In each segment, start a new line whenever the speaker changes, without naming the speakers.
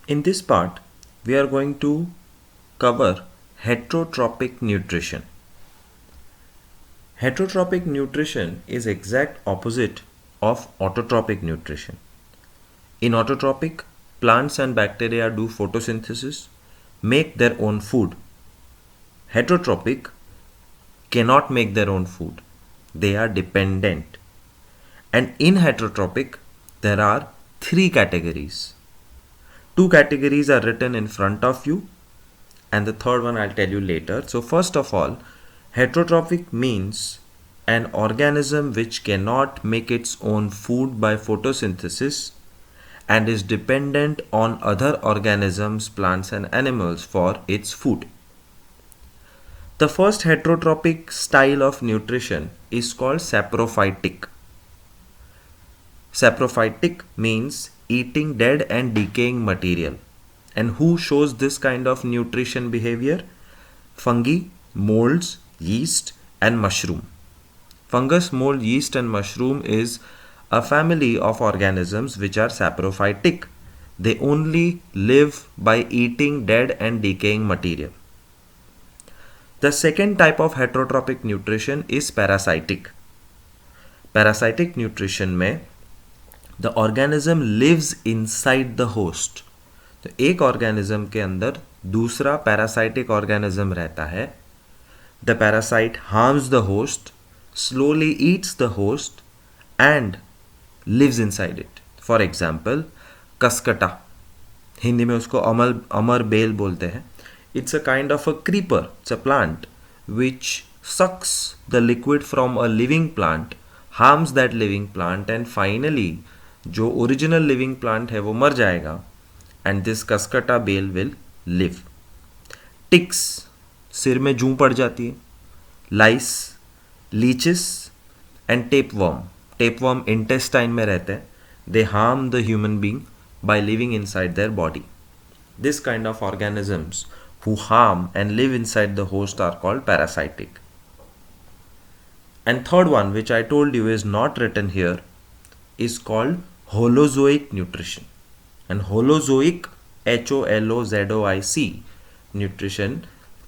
In this part, we are going to cover heterotrophic nutrition. Heterotrophic nutrition is exact opposite of autotrophic nutrition. In autotrophic, plants and bacteria do photosynthesis, make their own food. Heterotrophic cannot make their own food. They are dependent. And in heterotrophic, there are three categories. Two categories are written in front of you, and the third one I'll tell you later. So first of all, heterotrophic means an organism which cannot make its own food by photosynthesis and is dependent on other organisms, plants and animals for its food. The first heterotrophic style of nutrition is called saprophytic. Saprophytic means eating dead and decaying material. And who shows this kind of nutrition behavior? Fungi, molds, yeast and mushroom. Fungus, mold, yeast and mushroom is a family of organisms which are saprophytic. They only live by eating dead and decaying material. The second type of heterotrophic nutrition is parasitic. Parasitic nutrition में the organism lives inside the host. तो एक organism के अंदर दूसरा parasitic organism रहता है. The parasite harms the host, slowly eats the host and lives inside it. For example cuscuta, Hindi में उसको अमर बेल बोलते हैं. It's a kind of a creeper. It's a plant which sucks the liquid from a living plant, harms that living plant and finally जो original living plant है वो मर जाएगा एंड दिस कसकटा बेल विल लिव. टिक्स, सिर में जूं पड़ जाती है. Lice, leeches and tapeworm. Tapeworm intestine में रहते हैं. They harm the human being by living inside their body. This kind of organisms who harm and live inside the host are called parasitic. And third one, which I told you is not written here, is called holozoic nutrition. And holozoic, HOLOZOIC nutrition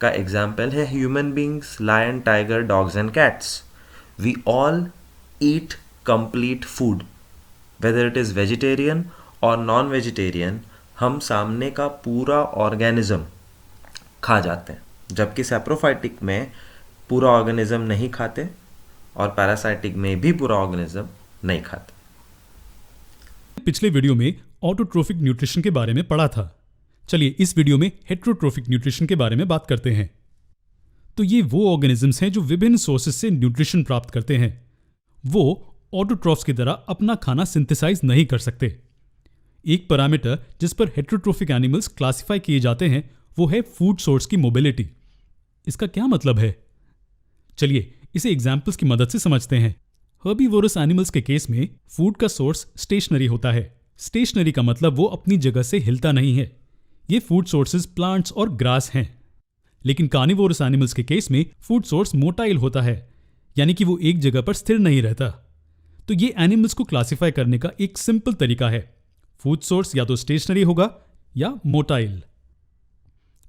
का example है human beings, lion, tiger, dogs and cats. We all eat complete food. Whether it is vegetarian or non-vegetarian, हम सामने का पूरा organism खा जाते हैं. जबकि सैप्रोफाइटिक में पूरा ऑर्गेनिज्म नहीं खाते और पैरासाइटिक में भी पूरा ऑर्गेनिज्म नहीं खाते.
पिछले वीडियो में ऑटोट्रोफिक न्यूट्रिशन के बारे में पढ़ा था. चलिए इस वीडियो में हेट्रोट्रोफिक न्यूट्रिशन के बारे में बात करते हैं. तो ये वो ऑर्गेनिजम्स हैं जो विभिन्न सोर्सेज से न्यूट्रिशन प्राप्त करते हैं. वो ऑटोट्रॉफ्स की तरह अपना खाना सिंथेसाइज नहीं कर सकते. एक पैरामीटर जिस पर हेट्रोट्रोफिक एनिमल्स क्लासिफाई किए जाते हैं वो है फूड सोर्स की मोबिलिटी. इसका क्या मतलब है? चलिए इसे एग्जाम्पल्स की मदद से समझते हैं. हर्बीवोरस एनिमल्स के केस में फूड का सोर्स स्टेशनरी होता है. स्टेशनरी का मतलब वो अपनी जगह से हिलता नहीं है. ये फूड सोर्सेज प्लांट्स और ग्रास हैं. लेकिन कार्निवोरस एनिमल्स के केस में फूड सोर्स मोटाइल होता है, यानी कि वो एक जगह पर स्थिर नहीं रहता. तो ये एनिमल्स को क्लासिफाई करने का एक सिंपल तरीका है. फूड सोर्स या तो स्टेशनरी होगा या मोटाइल.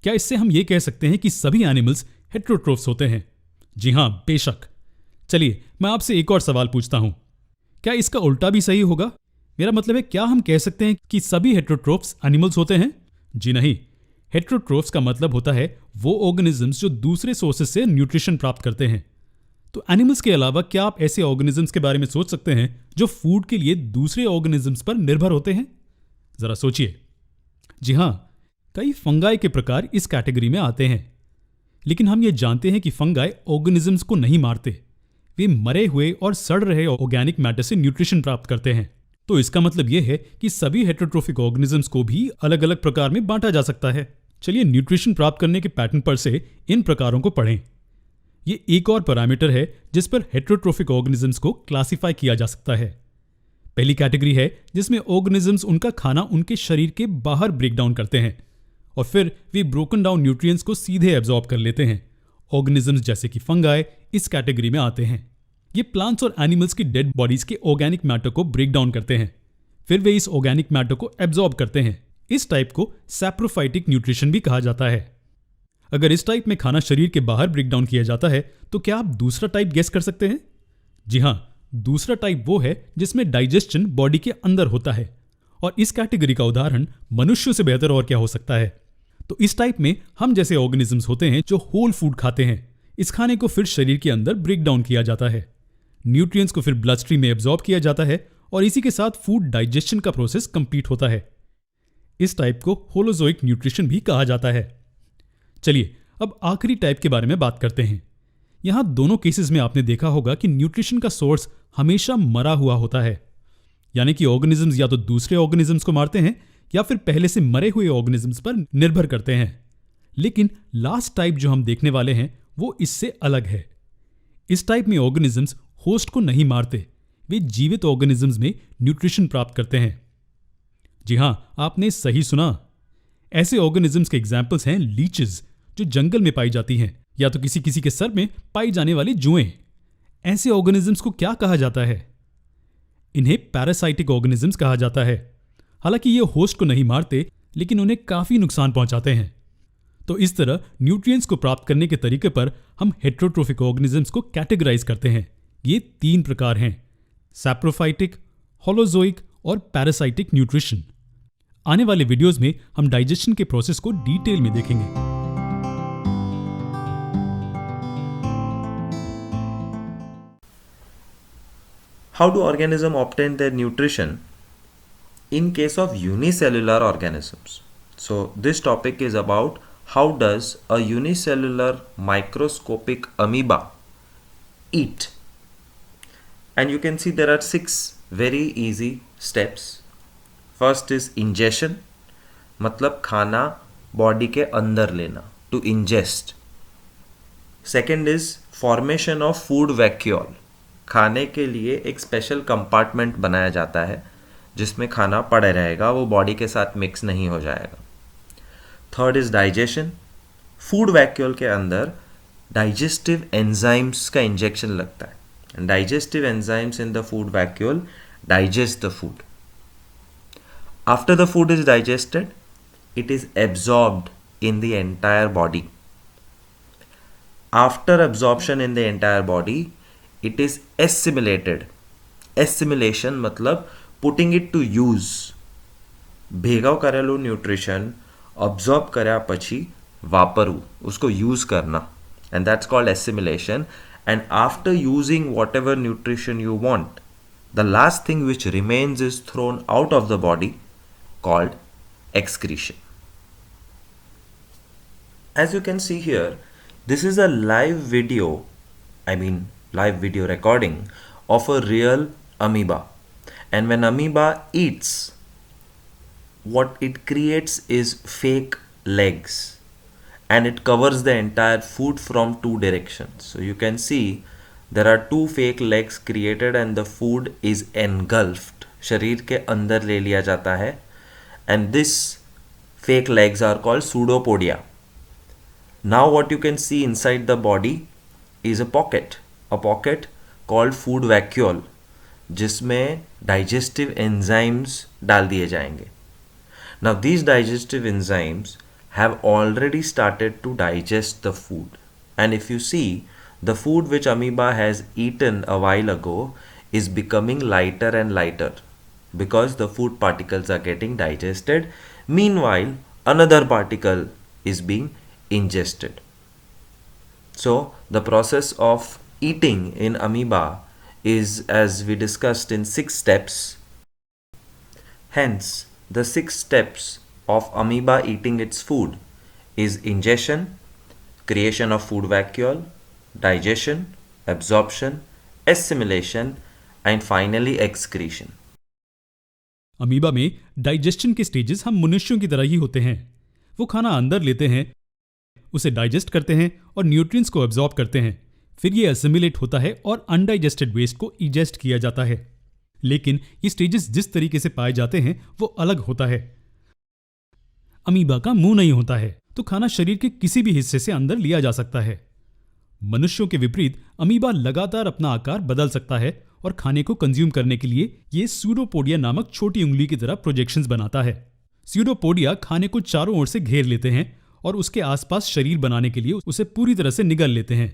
क्या इससे हम ये कह सकते हैं कि सभी एनिमल्स हेट्रोट्रोफ्स होते हैं? जी हां, बेशक. चलिए मैं आपसे एक और सवाल पूछता हूं. क्या इसका उल्टा भी सही होगा? मेरा मतलब है, क्या हम कह सकते हैं कि सभी हेट्रोट्रोफ्स एनिमल्स होते हैं? जी नहीं. हेट्रोट्रोफ्स का मतलब होता है वो ऑर्गेनिजम्स जो दूसरे सोर्सेज से न्यूट्रिशन प्राप्त करते हैं. तो एनिमल्स के अलावा क्या आप ऐसे ऑर्गेनिजम्स के बारे में सोच सकते हैं जो फूड के लिए दूसरे ऑर्गेनिजम्स पर निर्भर होते हैं? जरा सोचिए. जी हां, कई फंगाई के प्रकार इस कैटेगरी में आते हैं. लेकिन हम ये जानते हैं कि फंगाई ऑर्गेनिजम्स को नहीं मारते. वे मरे हुए और सड़ रहे ऑर्गेनिक मैटर से न्यूट्रिशन प्राप्त करते हैं. तो इसका मतलब यह है कि सभी हेट्रोट्रोफिक ऑर्गेनिजम्स को भी अलग अलग प्रकार में बांटा जा सकता है. चलिए न्यूट्रिशन प्राप्त करने के पैटर्न पर से इन प्रकारों को पढ़ें. ये एक और पैरामीटर है जिस पर हेट्रोट्रोफिक ऑर्गेनिजम्स को क्लासिफाई किया जा सकता है. पहली कैटेगरी है जिसमें ऑर्गेनिजम्स उनका खाना उनके शरीर के बाहर ब्रेक डाउन करते हैं और फिर वे ब्रोकन डाउन न्यूट्रिएंट्स को सीधे एब्जॉर्ब कर लेते हैं. ऑर्गेनिजम्स जैसे कि फंगाई इस कैटेगरी में आते हैं. ये प्लांट्स और एनिमल्स की डेड बॉडीज के ऑर्गेनिक मैटर को ब्रेक डाउन करते हैं. फिर वे इस ऑर्गेनिक मैटर को एब्जॉर्ब करते हैं. इस टाइप को सैप्रोफाइटिक न्यूट्रिशन भी कहा जाता है। अगर इस टाइप में खाना शरीर के बाहर ब्रेक डाउन किया जाता है तो क्या आप दूसरा टाइप गेस कर सकते हैं? जी हां, दूसरा टाइप वो है जिसमें डाइजेशन बॉडी के अंदर होता है, और इस कैटेगरी का उदाहरण मनुष्यों से बेहतर और क्या हो सकता है। तो इस टाइप में हम जैसे ऑर्गेनिजम्स होते हैं जो होल फूड खाते हैं। इस खाने को फिर शरीर के अंदर ब्रेक डाउन किया जाता है, न्यूट्रिएंट्स को फिर ब्लड स्ट्रीम में एब्जॉर्ब किया जाता है, और इसी के साथ फूड डाइजेशन का प्रोसेस कंप्लीट होता है। इस टाइप को होलोजोइक न्यूट्रिशन भी कहा जाता है। चलिए अब आखिरी टाइप के बारे में बात करते हैं। यहां दोनों केसेस में आपने देखा होगा कि न्यूट्रिशन का सोर्स हमेशा मरा हुआ होता है, यानी कि ऑर्गेनिजम्स या तो दूसरे ऑर्गेनिजम्स को मारते हैं या फिर पहले से मरे हुए ऑर्गेनिजम्स पर निर्भर करते हैं। लेकिन लास्ट टाइप जो हम देखने वाले हैं वो इससे अलग है। इस टाइप में ऑर्गेनिजम्स होस्ट को नहीं मारते, वे जीवित ऑर्गेनिजम्स में न्यूट्रिशन प्राप्त करते हैं। जी हां, आपने सही सुना। ऐसे ऑर्गेनिजम्स के एग्जाम्पल्स हैं लीचेस, जो जंगल में पाई जाती हैं, या तो किसी किसी के सर में पाई जाने वाली जुएं। ऐसे ऑर्गेनिजम्स को क्या कहा जाता है? इन्हें पैरासाइटिक ऑर्गेनिजम्स कहा जाता है। हालांकि ये होस्ट को नहीं मारते, लेकिन उन्हें काफी नुकसान पहुंचाते हैं। तो इस तरह न्यूट्रिएंट्स को प्राप्त करने के तरीके पर हम हेट्रोट्रोफिक ऑर्गेनिजम्स को कैटेगराइज करते हैं। ये 3 प्रकार हैं: सैप्रोफाइटिक, होलोजोइक और पैरासाइटिक न्यूट्रिशन। आने वाले वीडियोस में हम डाइजेशन के प्रोसेस को डिटेल में देखेंगे।
How do organisms obtain their nutrition in case of unicellular organisms? So this topic is about how does a unicellular microscopic amoeba eat? And you can see there are 6 very easy steps. First is ingestion, मतलब खाना body के अंदर लेना, to ingest. Second is formation of food vacuole. खाने के लिए एक special compartment बनाया जाता है जिसमें खाना पड़े रहेगा, वो बॉडी के साथ मिक्स नहीं हो जाएगा। Third is digestion. Food vacuole के अंदर डाइजेस्टिव एंजाइम्स का इंजेक्शन लगता है। Digestive enzymes in the food vacuole digest the food. After the food is digested, it is absorbed in the entire body. After absorption in the entire body, it is assimilated. Assimilation मतलब putting it to use. ભેગાવ કરેલું nutrition absorb કર્યા પછી વાપરવું, उसको use करना, and that's called assimilation. And after using whatever nutrition you want, the last thing which remains is thrown out of the body, called excretion. As you can see here, this is a live video recording of a real amoeba. And when amoeba eats, what it creates is fake legs, and it covers the entire food from 2 directions. So you can see there are 2 fake legs created and the food is engulfed. शरीर के अंदर ले लिया जाता है, and this fake legs are called pseudopodia. Now what you can see inside the body is a pocket called food vacuole, जिसमें digestive enzymes डाल दिए जाएंगे. Now these digestive enzymes have already started to digest the food, and if you see, the food which amoeba has eaten a while ago is becoming lighter and lighter because the food particles are getting digested. Meanwhile, another particle is being ingested. So the process of eating in amoeba is, as we discussed, in 6 steps. Hence, the 6 steps of amoeba eating its food is ingestion, creation of food vacuole, digestion, absorption, assimilation, and finally excretion.
Amoeba में digestion के stages हम मनुष्यों की तरह ही होते हैं। वो खाना अंदर लेते हैं, उसे डाइजेस्ट करते हैं और न्यूट्रिएंट्स को एब्जॉर्ब करते हैं। फिर ये एसिमिलेट होता है और अनडाइजेस्टेड वेस्ट को इजेस्ट किया जाता है। लेकिन ये स्टेजेस जिस तरीके से पाए जाते हैं वो अलग होता है। अमीबा का मुंह नहीं होता है, तो खाना शरीर के किसी भी हिस्से से अंदर लिया जा सकता है। मनुष्यों के विपरीत अमीबा लगातार अपना आकार बदल सकता है और खाने को कंज्यूम करने के लिए ये सूडोपोडिया नामक छोटी उंगली की तरह प्रोजेक्शंस बनाता है। स्यूडोपोडिया खाने को चारों ओर से घेर लेते हैं और उसके आसपास शरीर बनाने के लिए उसे पूरी तरह से निगल लेते हैं।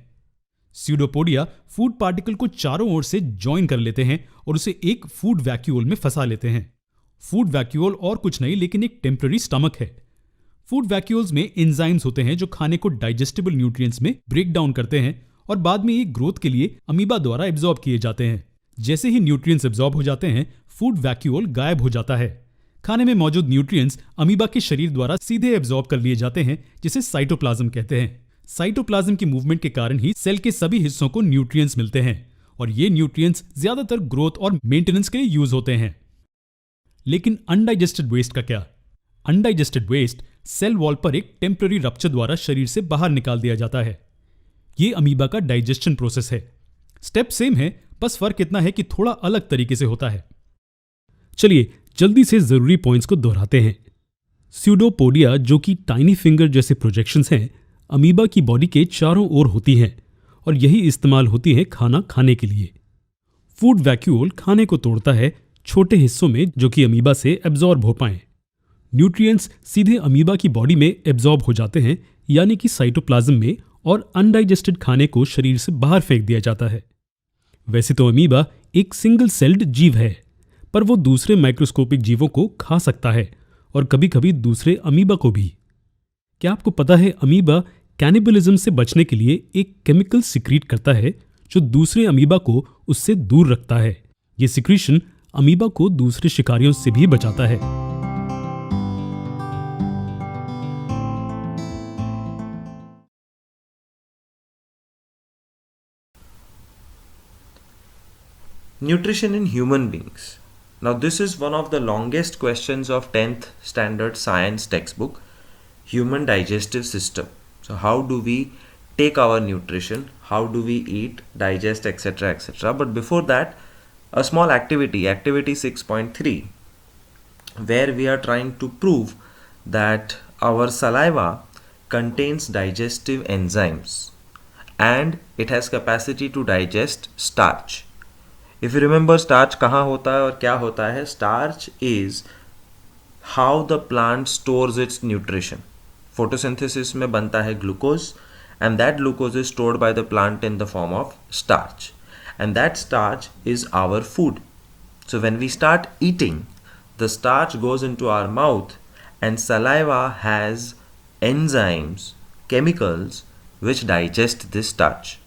स्यूडोपोडिया फूड पार्टिकल को चारों ओर से जॉइन कर लेते हैं और उसे एक फूड वैक्यूल में फंसा लेते हैं। फूड वैक्यूल और कुछ नहीं लेकिन एक टेम्पररी स्टमक है। फूड वैक्यूल्स में एंजाइम्स होते हैं जो खाने को डाइजेस्टिबल न्यूट्रिएंट्स में ब्रेक डाउन करते हैं और बाद में ये ग्रोथ के लिए अमीबा द्वारा एब्जॉर्ब किए जाते हैं। जैसे ही न्यूट्रिएंट्स एब्जॉर्ब हो जाते हैं, फूड वैक्यूल गायब हो जाता है। खाने में मौजूद न्यूट्रिएंट्स अमीबा के शरीर द्वारा सीधे एब्जॉर्ब कर लिए जाते हैं, जिसे साइटोप्लाज्म कहते हैं। साइटोप्लाज्म की मूवमेंट के कारण ही सेल के सभी हिस्सों को न्यूट्रिएंट्स मिलते हैं और ये न्यूट्रिएंट्स ज्यादातर ग्रोथ और मेंटेनेंस के लिए यूज होते हैं। लेकिन अनडाइजेस्टेड वेस्ट का क्या? अनडाइजेस्टेड वेस्ट सेल वॉल पर एक टेम्पररी रप्चर द्वारा शरीर से बाहर निकाल दिया जाता है। ये अमीबा का डाइजेशन प्रोसेस है। स्टेप सेम है, बस फर्क इतना है कि थोड़ा अलग तरीके से होता है। चलिए जल्दी से जरूरी पॉइंट्स को दोहराते हैं। स्यूडोपोडिया, जो कि टाइनी फिंगर जैसे प्रोजेक्शंस हैं, अमीबा की बॉडी के चारों ओर होती हैं और यही इस्तेमाल होती हैं खाना खाने के लिए। फूड वैक्यूल खाने को तोड़ता है छोटे हिस्सों में जो कि अमीबा से एब्जॉर्ब हो पाएं। न्यूट्रिएंट्स सीधे अमीबा की बॉडी में एब्जॉर्ब हो जाते हैं, यानी कि साइटोप्लाज्म में, और अनडाइजेस्टेड खाने को शरीर से बाहर फेंक दिया जाता है। वैसे तो अमीबा एक सिंगल सेल्ड जीव है, पर वो दूसरे माइक्रोस्कोपिक जीवों को खा सकता है और कभी कभी दूसरे अमीबा को भी। क्या आपको पता है अमीबा कैनिबलिज्म से बचने के लिए एक केमिकल सिक्रीट करता है जो दूसरे अमीबा को उससे दूर रखता है। ये सिक्रीशन अमीबा को दूसरे शिकारियों से भी बचाता है।
Nutrition in human beings. Now this is one of the longest questions of 10th standard science textbook, human digestive system. So how do we take our nutrition, how do we eat, digest, etc, etc. But before that, a small activity 6.3, where we are trying to prove that our saliva contains digestive enzymes and it has capacity to digest starch. If you remember, starch कहाँ होता है और क्या होता है? Starch is how the plant stores its nutrition. Photosynthesis में बनता है glucose and that glucose is stored by the plant in the form of starch. And that starch is our food. So when we start eating, the starch goes into our mouth and saliva has enzymes, chemicals which digest this starch.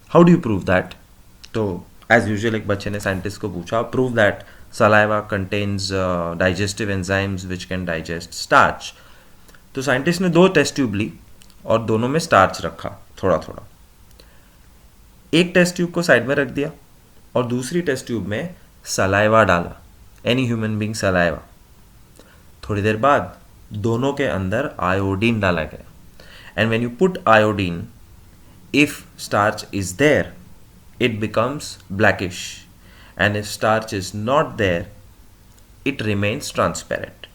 How do you prove that? तो as usual एक बच्चे ने scientist को पूछा, prove that saliva contains digestive enzymes which can digest starch. तो scientist ने 2 test tube ली और दोनों में स्टार्च रखा थोड़ा थोड़ा। एक टेस्ट ट्यूब को साइड में रख दिया और दूसरी टेस्ट ट्यूब में सलाइवा डाला, एनी ह्यूमन बीइंग सलाइवा। थोड़ी देर बाद दोनों के अंदर आयोडीन डाला गया and when you put iodine, if starch is there it becomes blackish, and if starch is not there, it remains transparent.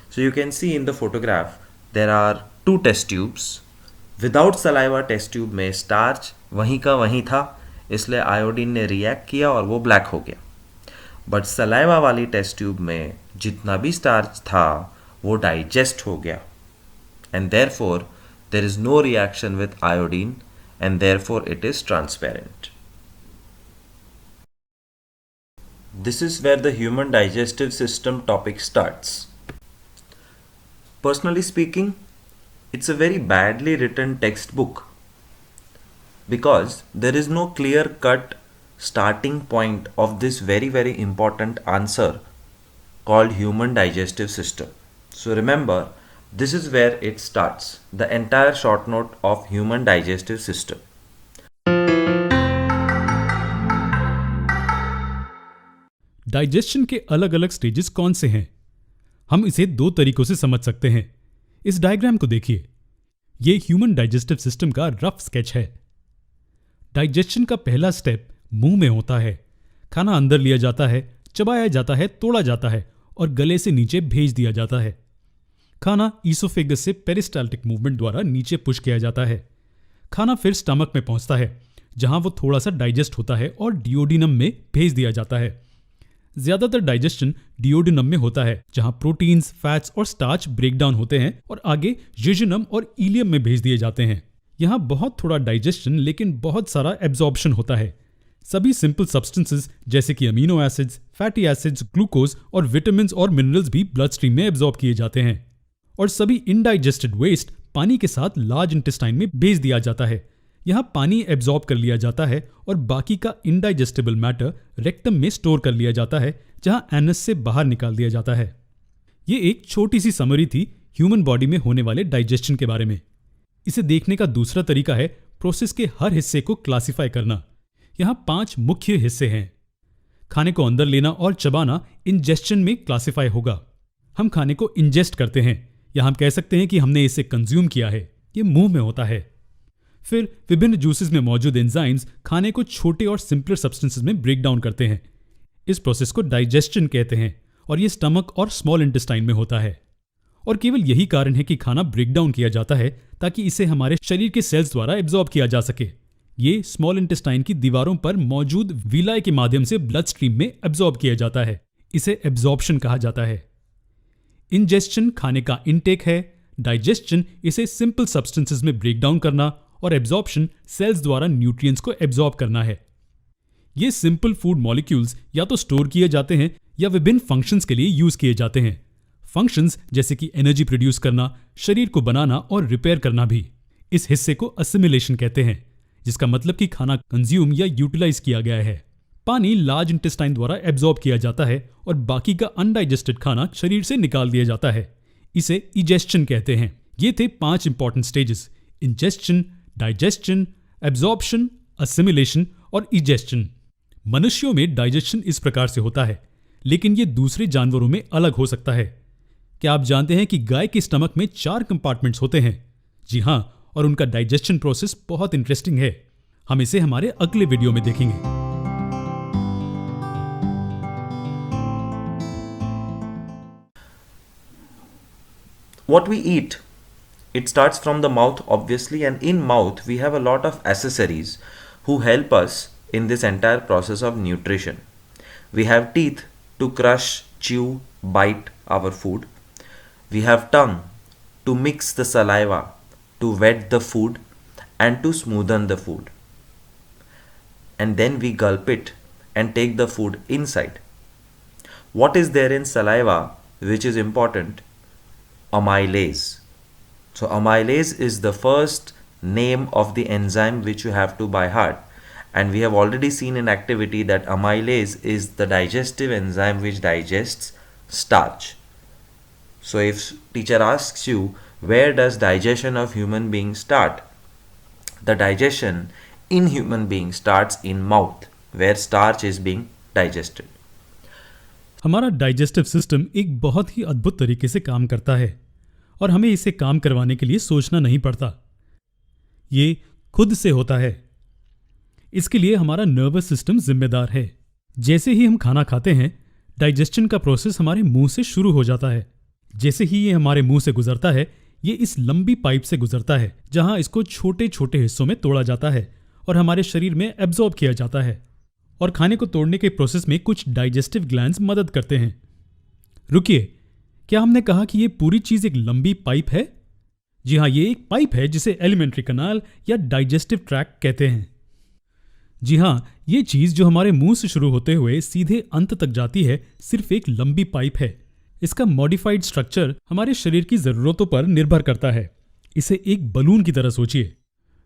So you can see in the photograph there are 2 test tubes. Without saliva test tube में starch वहीं का वहीं था, इसलिए iodine ने react किया और वो ब्लैक हो गया। बट सलाइवा वाली टेस्ट ट्यूब में जितना भी स्टार्च था वो डाइजेस्ट हो गया, and therefore there is no reaction with iodine and therefore it is transparent. This is where the human digestive system topic starts. Personally speaking, it's a very badly written textbook because there is no clear-cut starting point of this very important answer called human digestive system. So remember, this is where it starts, the entire short note of human digestive system.
Digestion के अलग अलग stages कौन से हैं? हम इसे 2 तरीकों से समझ सकते हैं। इस डायग्राम को देखिए, ये ह्यूमन डाइजेस्टिव सिस्टम का रफ स्केच है। डाइजेशन का पहला स्टेप मुंह में होता है। खाना अंदर लिया जाता है, चबाया जाता है, तोड़ा जाता है और गले से नीचे भेज दिया जाता है। खाना ईसोफेगस से पेरिस्टाल्टिक मूवमेंट द्वारा नीचे पुश किया जाता है। खाना फिर स्टमक में पहुंचता है, जहां वो थोड़ा सा डाइजेस्ट होता है और डिओडिनम में भेज दिया जाता है। ज्यादातर डाइजेशन डिओडिनम में होता है, जहां प्रोटीन्स, फैट्स और स्टार्च ब्रेक डाउन होते हैं और आगे जेजुनम और इलियम में भेज दिए जाते हैं। यहाँ बहुत थोड़ा डाइजेशन लेकिन बहुत सारा एब्जॉर्प्शन होता है। सभी सिंपल सब्सटेंसेस जैसे कि amino acids, fatty acids, glucose और विटामिन और मिनरल्स भी ब्लड स्ट्रीम में एब्जॉर्ब किए जाते हैं। और सभी इनडाइजेस्टेड वेस्ट पानी के साथ लार्ज इंटेस्टाइन में भेज दिया जाता है। यहाँ पानी एब्जॉर्ब कर लिया जाता है और बाकी का इनडाइजेस्टेबल मैटर रेक्टम में स्टोर कर लिया जाता है, जहाँ एनस से बाहर निकाल दिया जाता है। ये एक छोटी सी समरी थी ह्यूमन बॉडी में होने वाले डाइजेशन के बारे में। इसे देखने का दूसरा तरीका है प्रोसेस के हर हिस्से को क्लासिफाई करना। यहाँ 5 मुख्य हिस्से हैं। खाने को अंदर लेना और चबाना इंजेस्शन में क्लासिफाई होगा। हम खाने को इंजेस्ट करते हैं या हम कह सकते हैं कि हमने इसे कंज्यूम किया है। ये मुंह में होता है। फिर विभिन्न जूसेस में मौजूद एंजाइम्स खाने को छोटे और सिंपलर सब्सटेंसेस में ब्रेक डाउन करते हैं। इस प्रोसेस को डाइजेशन कहते हैं और ये स्टमक और स्मॉल इंटेस्टाइन में होता है। और केवल यही कारण है कि खाना ब्रेक डाउन किया जाता है ताकि इसे हमारे शरीर के सेल्स द्वारा एब्जॉर्ब किया जा सके। ये स्मॉल इंटेस्टाइन की दीवारों पर मौजूद विलाय के माध्यम से ब्लड स्ट्रीम में एब्जॉर्ब किया जाता है। इसे एब्जॉर्प्शन कहा जाता है। इंजेस्शन खाने का इनटेक है, डाइजेशन इसे सिंपल सब्सटेंसेस में ब्रेक डाउन करना और एब्जॉर्प्शन सेल्स द्वारा न्यूट्रिएंट्स को एब्जॉर्ब करना है। ये सिंपल फूड मॉलिक्यूल्स या तो स्टोर किए जाते हैं या विभिन्न फंक्शंस के लिए यूज किए जाते हैं। फंक्शंस जैसे कि एनर्जी प्रोड्यूस करना, शरीर को बनाना और रिपेयर करना भी। इस हिस्से को असिमिलेशन कहते हैं, जिसका मतलब कि खाना कंज्यूम या यूटिलाइज किया गया है। पानी लार्ज इंटेस्टाइन द्वारा एब्जॉर्ब किया जाता है और बाकी का अनडाइजेस्टेड खाना शरीर से निकाल दिया जाता है। इसे इजेस्शन कहते हैं। ये थे 5 important stages: ingestion, digestion, absorption, assimilation और इजेस्शन। मनुष्यों में डाइजेशन इस प्रकार से होता है, लेकिन ये दूसरे जानवरों में अलग हो सकता है। क्या आप जानते हैं कि गाय के स्टमक में 4 कंपार्टमेंट्स होते हैं? जी हाँ, और उनका डाइजेशन प्रोसेस बहुत इंटरेस्टिंग है। हम इसे हमारे अगले वीडियो में देखेंगे।
What we eat, it starts from the mouth obviously, and in mouth we have a lot of accessories who help us in this entire process of nutrition. We have teeth to crush, chew, bite our food. We have tongue to mix the saliva, to wet the food and to smoothen the food. And then we gulp it and take the food inside. What is there in saliva which is important? Amylase. So amylase is the first name of the enzyme which you have to by heart, and we have already seen in activity that amylase is the digestive enzyme which digests starch. So if teacher asks you where does digestion of human being start, the digestion in human being starts in mouth where starch is being digested.
हमारा digestive system एक बहुत ही अद्भुत तरीके से काम करता है और हमें इसे काम करवाने के लिए सोचना नहीं पड़ता। ये खुद से होता है। इसके लिए हमारा नर्वस सिस्टम जिम्मेदार है। जैसे ही हम खाना खाते हैं, डाइजेशन का प्रोसेस हमारे मुंह से शुरू हो जाता है। जैसे ही ये हमारे मुंह से गुजरता है, ये इस लंबी पाइप से गुजरता है, जहां इसको छोटे छोटे हिस्सों में तोड़ा जाता है और हमारे शरीर में एब्जॉर्ब किया जाता है। और खाने को तोड़ने के प्रोसेस में कुछ डाइजेस्टिव ग्लैंड्स मदद करते हैं। रुकिए, क्या हमने कहा कि ये पूरी चीज एक लंबी पाइप है? जी हाँ, ये एक पाइप है जिसे एलिमेंट्री कनाल या डाइजेस्टिव ट्रैक्ट कहते हैं। जी हाँ, ये चीज जो हमारे मुंह से शुरू होते हुए सीधे अंत तक जाती है, सिर्फ एक लंबी पाइप है। इसका मॉडिफाइड स्ट्रक्चर हमारे शरीर की जरूरतों पर निर्भर करता है। इसे एक बलून की तरह सोचिए।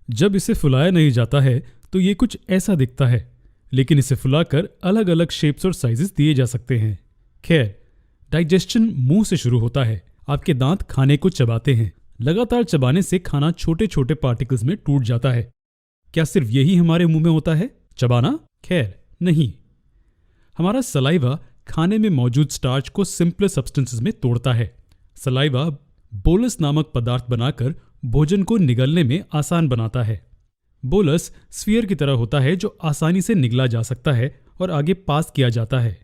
जब इसे फुलाया नहीं जाता है तो ये कुछ ऐसा दिखता है, लेकिन इसे फुलाकर अलग अलग शेप्स और साइजेस दिए जा सकते हैं। खैर, डाइजेशन मुंह से शुरू होता है। आपके दांत खाने को चबाते हैं। लगातार चबाने से खाना छोटे छोटे पार्टिकल्स में टूट जाता है। क्या सिर्फ यही हमारे मुंह में होता है, चबाना? खैर नहीं। हमारा सलाइवा खाने में मौजूद स्टार्च को सिंपल सब्सटेंसेस में तोड़ता है। सलाइवा बोलस नामक पदार्थ बनाकर भोजन को निगलने में आसान बनाता है। बोलस स्फीयर की तरह होता है जो आसानी से निगला जा सकता है और आगे पास किया जाता है।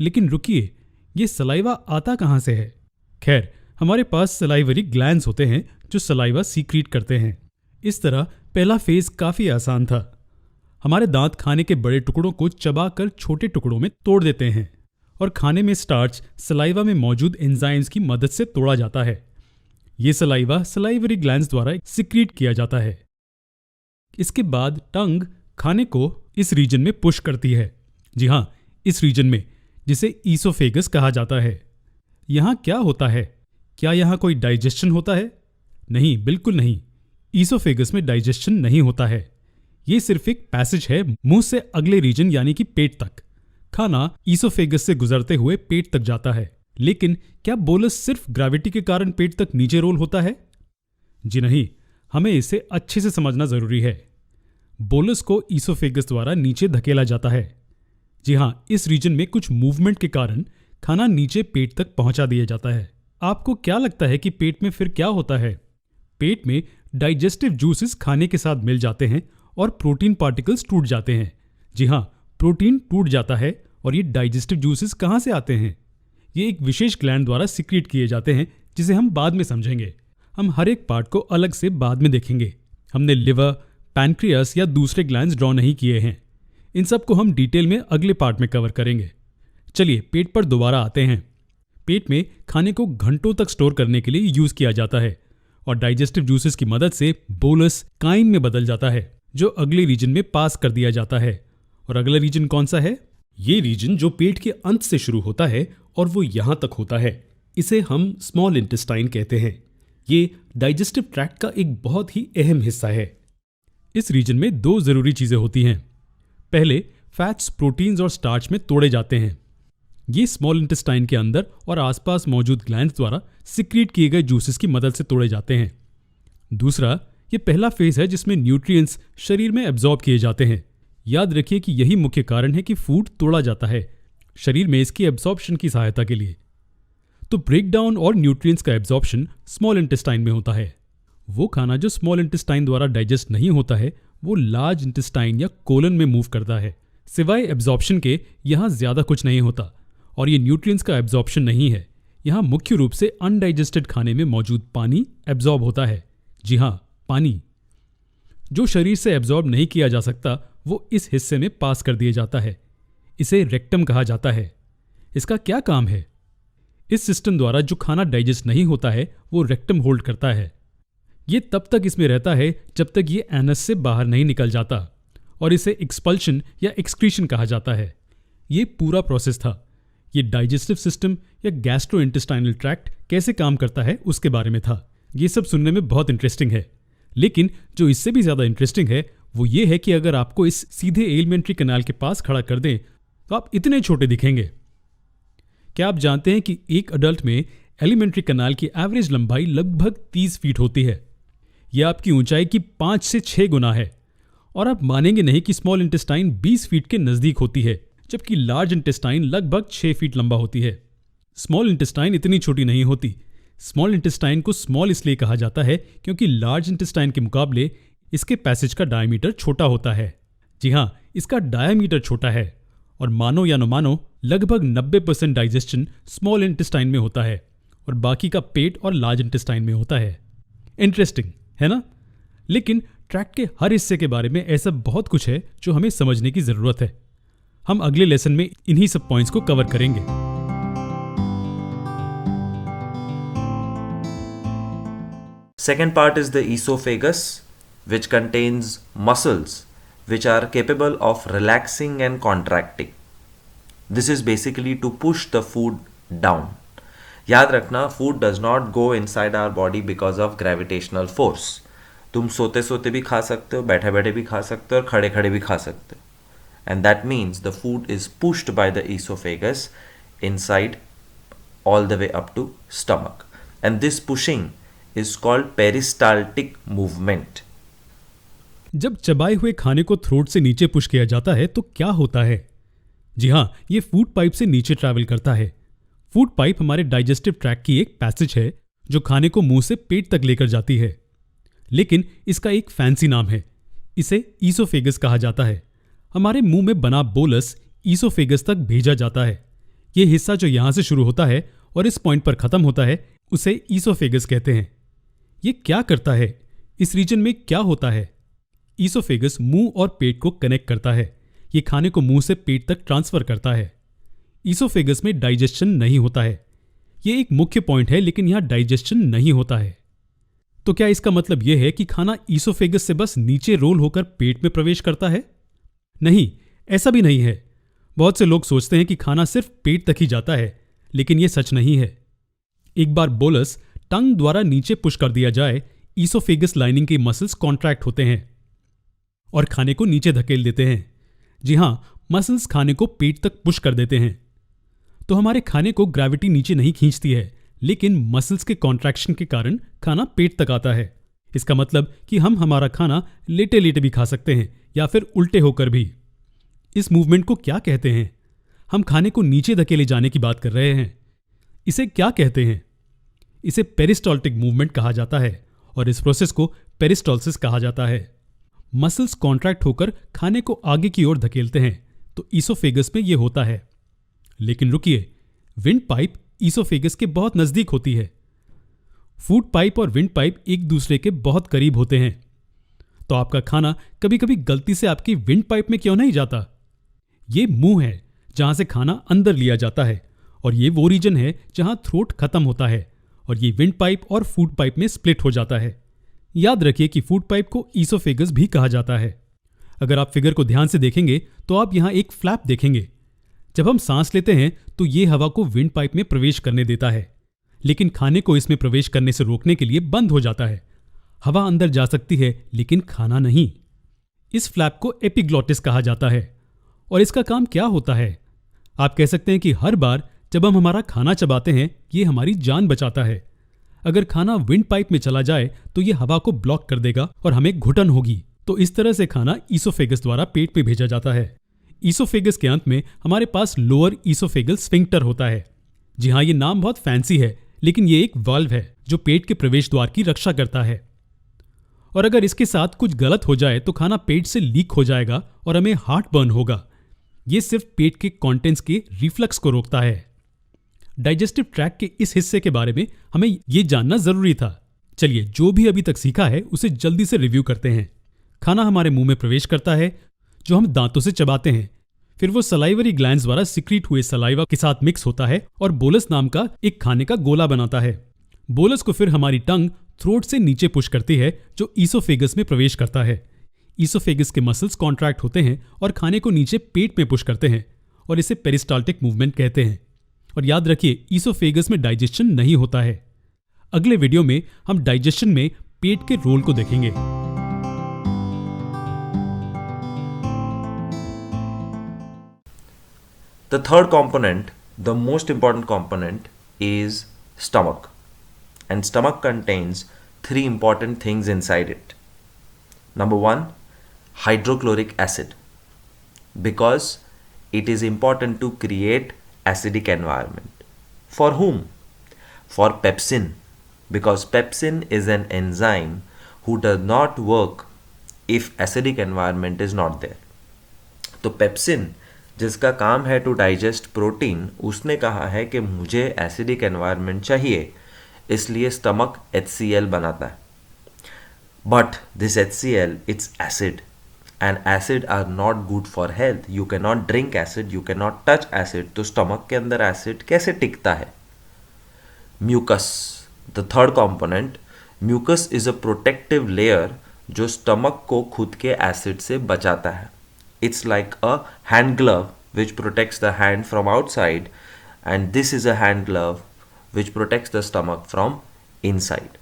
लेकिन रुकिए, ये सलाइवा आता कहाँ से है? खैर, हमारे पास सलाइवरी ग्लैंड्स होते हैं जो सलाइवा सीक्रीट करते हैं। इस तरह पहला फेज काफी आसान था। हमारे दांत खाने के बड़े टुकड़ों को चबाकर छोटे टुकड़ों में तोड़ देते हैं और खाने में स्टार्च सलाइवा में मौजूद एंजाइम्स की मदद से तोड़ा जाता है। ये सलाइवा सलाइवरी ग्लैंड्स द्वारा सिक्रीट किया जाता है। इसके बाद टंग खाने को इस रीजन में पुश करती है। जी हाँ, इस रीजन में, जिसे ईसोफेगस कहा जाता है। यहाँ क्या होता है? क्या यहाँ कोई डाइजेशन होता है? नहीं, बिल्कुल नहीं। ईसोफेगस में डाइजेशन नहीं होता है। ये सिर्फ एक पैसेज है मुंह से अगले रीजन यानी कि पेट तक। खाना ईसोफेगस से गुजरते हुए पेट तक जाता है। लेकिन क्या बोलस सिर्फ ग्रेविटी के कारण पेट तक नीचे रोल होता है? जी नहीं, हमें इसे अच्छे से समझना जरूरी है। बोलस को ईसोफेगस द्वारा नीचे धकेला जाता है। जी हाँ, इस रीजन में कुछ मूवमेंट के कारण खाना नीचे पेट तक पहुंचा दिया जाता है। आपको क्या लगता है कि पेट में फिर क्या होता है? पेट में डाइजेस्टिव जूसेस खाने के साथ मिल जाते हैं और प्रोटीन पार्टिकल्स टूट जाते हैं। जी हाँ, प्रोटीन टूट जाता है। और ये डाइजेस्टिव जूसेस कहाँ से आते हैं? ये एक विशेष ग्लैंड द्वारा सिक्रीट किए जाते हैं, जिसे हम बाद में समझेंगे। हम हर एक पार्ट को अलग से बाद में देखेंगे। हमने लिवर, पैनक्रियास या दूसरे ग्लैंड्स ड्रॉ नहीं किए हैं। इन सब को हम डिटेल में अगले पार्ट में कवर करेंगे। चलिए पेट पर दोबारा आते हैं। पेट में खाने को घंटों तक स्टोर करने के लिए यूज किया जाता है और डाइजेस्टिव जूसेस की मदद से बोलस काइम में बदल जाता है, जो अगले रीजन में पास कर दिया जाता है। और अगला रीजन कौन सा है? ये रीजन जो पेट के अंत से शुरू होता है और वो यहां तक होता है, इसे हम स्मॉल इंटेस्टाइन कहते हैं। ये डाइजेस्टिव ट्रैक्ट का एक बहुत ही अहम हिस्सा है। इस रीजन में दो जरूरी चीजें होती हैं। पहले, फैट्स प्रोटीन्स और स्टार्च में तोड़े जाते हैं। ये स्मॉल इंटेस्टाइन के अंदर और आसपास मौजूद ग्लैंड्स द्वारा सिक्रीट किए गए जूसेस की मदद से तोड़े जाते हैं। दूसरा, ये पहला फेज है जिसमें न्यूट्रिएंट्स शरीर में एब्जॉर्ब किए जाते हैं। याद रखिए कि यही मुख्य कारण है कि फूड तोड़ा जाता है, शरीर में इसकी एब्जॉर्प्शन की सहायता के लिए। तो ब्रेकडाउन और न्यूट्रिएंट्स का एब्जॉर्प्शन स्मॉल इंटेस्टाइन में होता है। वो खाना जो स्मॉल इंटेस्टाइन द्वारा डाइजेस्ट नहीं होता है, वो लार्ज इंटेस्टाइन या कोलन में मूव करता है। सिवाय एब्जॉर्प्शन के यहाँ ज्यादा कुछ नहीं होता। और ये न्यूट्रिएंट्स का एब्जॉर्प्शन नहीं है। यहाँ मुख्य रूप से अनडाइजेस्टेड खाने में मौजूद पानी एब्जॉर्ब होता है। जी हाँ, पानी जो शरीर से एब्जॉर्ब नहीं किया जा सकता, वो इस हिस्से में पास कर दिया जाता है। इसे रेक्टम कहा जाता है। इसका क्या काम है? इस सिस्टम द्वारा जो खाना डाइजेस्ट नहीं होता है, वो रेक्टम होल्ड करता है। ये तब तक इसमें रहता है जब तक ये एनस से बाहर नहीं निकल जाता, और इसे एक्सपल्शन या एक्सक्रीशन कहा जाता है। ये पूरा प्रोसेस था। ये डाइजेस्टिव सिस्टम या गैस्ट्रोइंटेस्टाइनल ट्रैक्ट कैसे काम करता है उसके बारे में था। ये सब सुनने में बहुत इंटरेस्टिंग है, लेकिन जो इससे भी ज्यादा इंटरेस्टिंग है वो ये है कि अगर आपको इस सीधे एलिमेंट्री कैनाल के पास खड़ा कर दें तो आप इतने छोटे दिखेंगे। क्या आप जानते हैं कि एक अडल्ट में एलिमेंट्री कैनाल की एवरेज लंबाई लगभग 30 फीट होती है? यह आपकी ऊंचाई की 5 से 6 गुना है। और आप मानेंगे नहीं कि स्मॉल इंटेस्टाइन 20 फीट के नजदीक होती है, जबकि लार्ज इंटेस्टाइन लगभग 6 फीट लंबा होती है। स्मॉल इंटेस्टाइन इतनी छोटी नहीं होती। स्मॉल इंटेस्टाइन को स्मॉल इसलिए कहा जाता है क्योंकि लार्ज इंटेस्टाइन के मुकाबले इसके पैसेज का डायमीटर छोटा होता है। जी हाँ, इसका डायमीटर छोटा है। और मानो या न मानो, लगभग 90% डाइजेशन स्मॉल इंटेस्टाइन में होता है और बाकी का पेट और लार्ज इंटेस्टाइन में होता है। इंटरेस्टिंग है ना? लेकिन ट्रैक्ट के हर हिस्से के बारे में ऐसा बहुत कुछ है जो हमें समझने की जरूरत है। हम अगले लेसन में इन्हीं सब पॉइंट्स को कवर करेंगे।
Second part is the esophagus, which contains muscles which are capable of relaxing and contracting. This is basically to push the food down. याद रखना, food does not go inside our body because of gravitational force. तुम सोते सोते भी खा सकते हो, बैठे बैठे भी खा सकते हो और खड़े खड़े भी खा सकते हो. And that means the food is pushed by the esophagus inside all the way up to stomach. And this pushing is called peristaltic movement.
जब चबाए हुए खाने को थ्रोट से नीचे पुश किया जाता है तो क्या होता है? जी हाँ, ये फूड पाइप से नीचे ट्रैवल करता है। फूड पाइप हमारे डाइजेस्टिव ट्रैक्ट की एक पैसेज है जो खाने को मुंह से पेट तक लेकर जाती है। लेकिन इसका एक फैंसी नाम है। इसे ईसोफेगस कहा जाता है। हमारे मुंह में बना बोलस ईसोफेगस तक भेजा जाता है। ये हिस्सा जो यहां से शुरू होता है और इस पॉइंट पर खत्म होता है, उसे ईसोफेगस कहते हैं। ये क्या करता है? इस रीजन में क्या होता है? ईसोफेगस मुंह और पेट को कनेक्ट करता है। ये खाने को मुंह से पेट तक ट्रांसफर करता है। ईसोफेगस में डाइजेशन नहीं होता है। ये एक मुख्य पॉइंट है, लेकिन यहां डाइजेशन नहीं होता है। तो क्या इसका मतलब यह है कि खाना ईसोफेगस से बस नीचे रोल होकर पेट में प्रवेश करता है? नहीं, ऐसा भी नहीं है। बहुत से लोग सोचते हैं कि खाना सिर्फ पेट तक ही जाता है, लेकिन यह सच नहीं है। एक बार बोलस टंग द्वारा नीचे पुश कर दिया जाए, ईसोफेगस लाइनिंग के मसल्स कॉन्ट्रैक्ट होते हैं और खाने को नीचे धकेल देते हैं। जी हां, मसल्स खाने को पेट तक पुश कर देते हैं। तो हमारे खाने को ग्रेविटी नीचे नहीं खींचती है, लेकिन मसल्स के कॉन्ट्रैक्शन के कारण खाना पेट तक आता है। इसका मतलब कि हम हमारा खाना लेटे लेटे भी खा सकते हैं या फिर उल्टे होकर भी। इस मूवमेंट को क्या कहते हैं? हम खाने को नीचे धकेले जाने की बात कर रहे हैं। इसे क्या कहते हैं? इसे पेरिस्टाल्टिक मूवमेंट कहा जाता है और इस प्रोसेस को पेरिस्टाल्सिस कहा जाता है। मसल्स कॉन्ट्रैक्ट होकर खाने को आगे की ओर धकेलते हैं, तो ईसोफेगस में यह होता है। लेकिन रुकिए, विंड पाइप ईसोफेगस के बहुत नजदीक होती है। फूड पाइप और विंड पाइप एक दूसरे के बहुत करीब होते हैं। तो आपका खाना कभी कभी गलती से आपकी विंड पाइप में क्यों नहीं जाता? ये मुंह है जहां से खाना अंदर लिया जाता है, और ये वो रीजन है जहां थ्रोट खत्म होता है, और ये विंड पाइप और फूड पाइप में स्प्लिट हो जाता है। याद रखिए कि फूड पाइप को ईसोफेगस भी कहा जाता है। अगर आप फिगर को ध्यान से देखेंगे तो आप यहां एक फ्लैप देखेंगे। जब हम सांस लेते हैं तो ये हवा को विंड पाइप में प्रवेश करने देता है, लेकिन खाने को इसमें प्रवेश करने से रोकने के लिए बंद हो जाता है। हवा अंदर जा सकती है, लेकिन खाना नहीं। इस फ्लैप को एपिग्लॉटिस कहा जाता है। और इसका काम क्या होता है? आप कह सकते हैं कि हर बार जब हम हमारा खाना चबाते हैं, ये हमारी जान बचाता है। अगर खाना विंड पाइप में चला जाए तो ये हवा को ब्लॉक कर देगा और हमें घुटन होगी। तो इस तरह से खाना ईसोफेगस द्वारा पेट में भेजा जाता है। ईसोफेगस के अंत में हमारे पास लोअर ईसोफेगल स्फिंक्टर होता है। जी हाँ, ये नाम बहुत फैंसी है, लेकिन ये एक वाल्व है जो पेट के प्रवेश द्वार की रक्षा करता है। और अगर इसके साथ कुछ गलत हो जाए तो खाना पेट से लीक हो जाएगा और हमें हार्ट बर्न होगा। ये सिर्फ पेट के कंटेंट्स के रिफ्लक्स को रोकता है। डाइजेस्टिव ट्रैक के इस हिस्से के बारे में हमें यह जानना जरूरी था। चलिए, जो भी अभी तक सीखा है उसे जल्दी से रिव्यू करते हैं। खाना हमारे मुंह में प्रवेश करता है, जो हम दांतों से चबाते हैं। फिर वो सलाइवरी ग्लैंड्स द्वारा सिक्रीट हुए सलाइवा के साथ मिक्स होता है और बोलस नाम का एक खाने का गोला बनाता है। बोलस को फिर हमारी टंग थ्रोट से नीचे पुश करती है, जो ईसोफेगस में प्रवेश करता है। ईसोफेगस के मसल्स कॉन्ट्रैक्ट होते हैं और खाने को नीचे पेट में पुश करते हैं, और इसे पेरिस्टाल्टिक मूवमेंट कहते हैं। और याद रखिए, ईसोफेगस में डाइजेशन नहीं होता है। अगले वीडियो में हम डाइजेशन में पेट के रोल को देखेंगे।
The third component, the most important component, is stomach. And stomach contains three important things inside it. Number one, hydrochloric acid. Because it is important to create acidic environment. For whom? For pepsin. Because pepsin is an enzyme who does not work if acidic environment is not there. तो pepsin जिसका काम है to digest protein, उसने कहा है कि मुझे acidic environment चाहिए, इसलिए स्टमक HCl बनाता है। But this HCl, it's acid, and acid are not good for health. You can not drink acid, you can not touch acid. तो स्टमक के अंदर एसिड कैसे टिकता है? Mucus, the third component. Mucus is a protective layer जो stomach को खुद के एसिड से बचाता है। It's like a hand glove which protects the hand from outside, and this is a hand glove which protects the stomach from inside.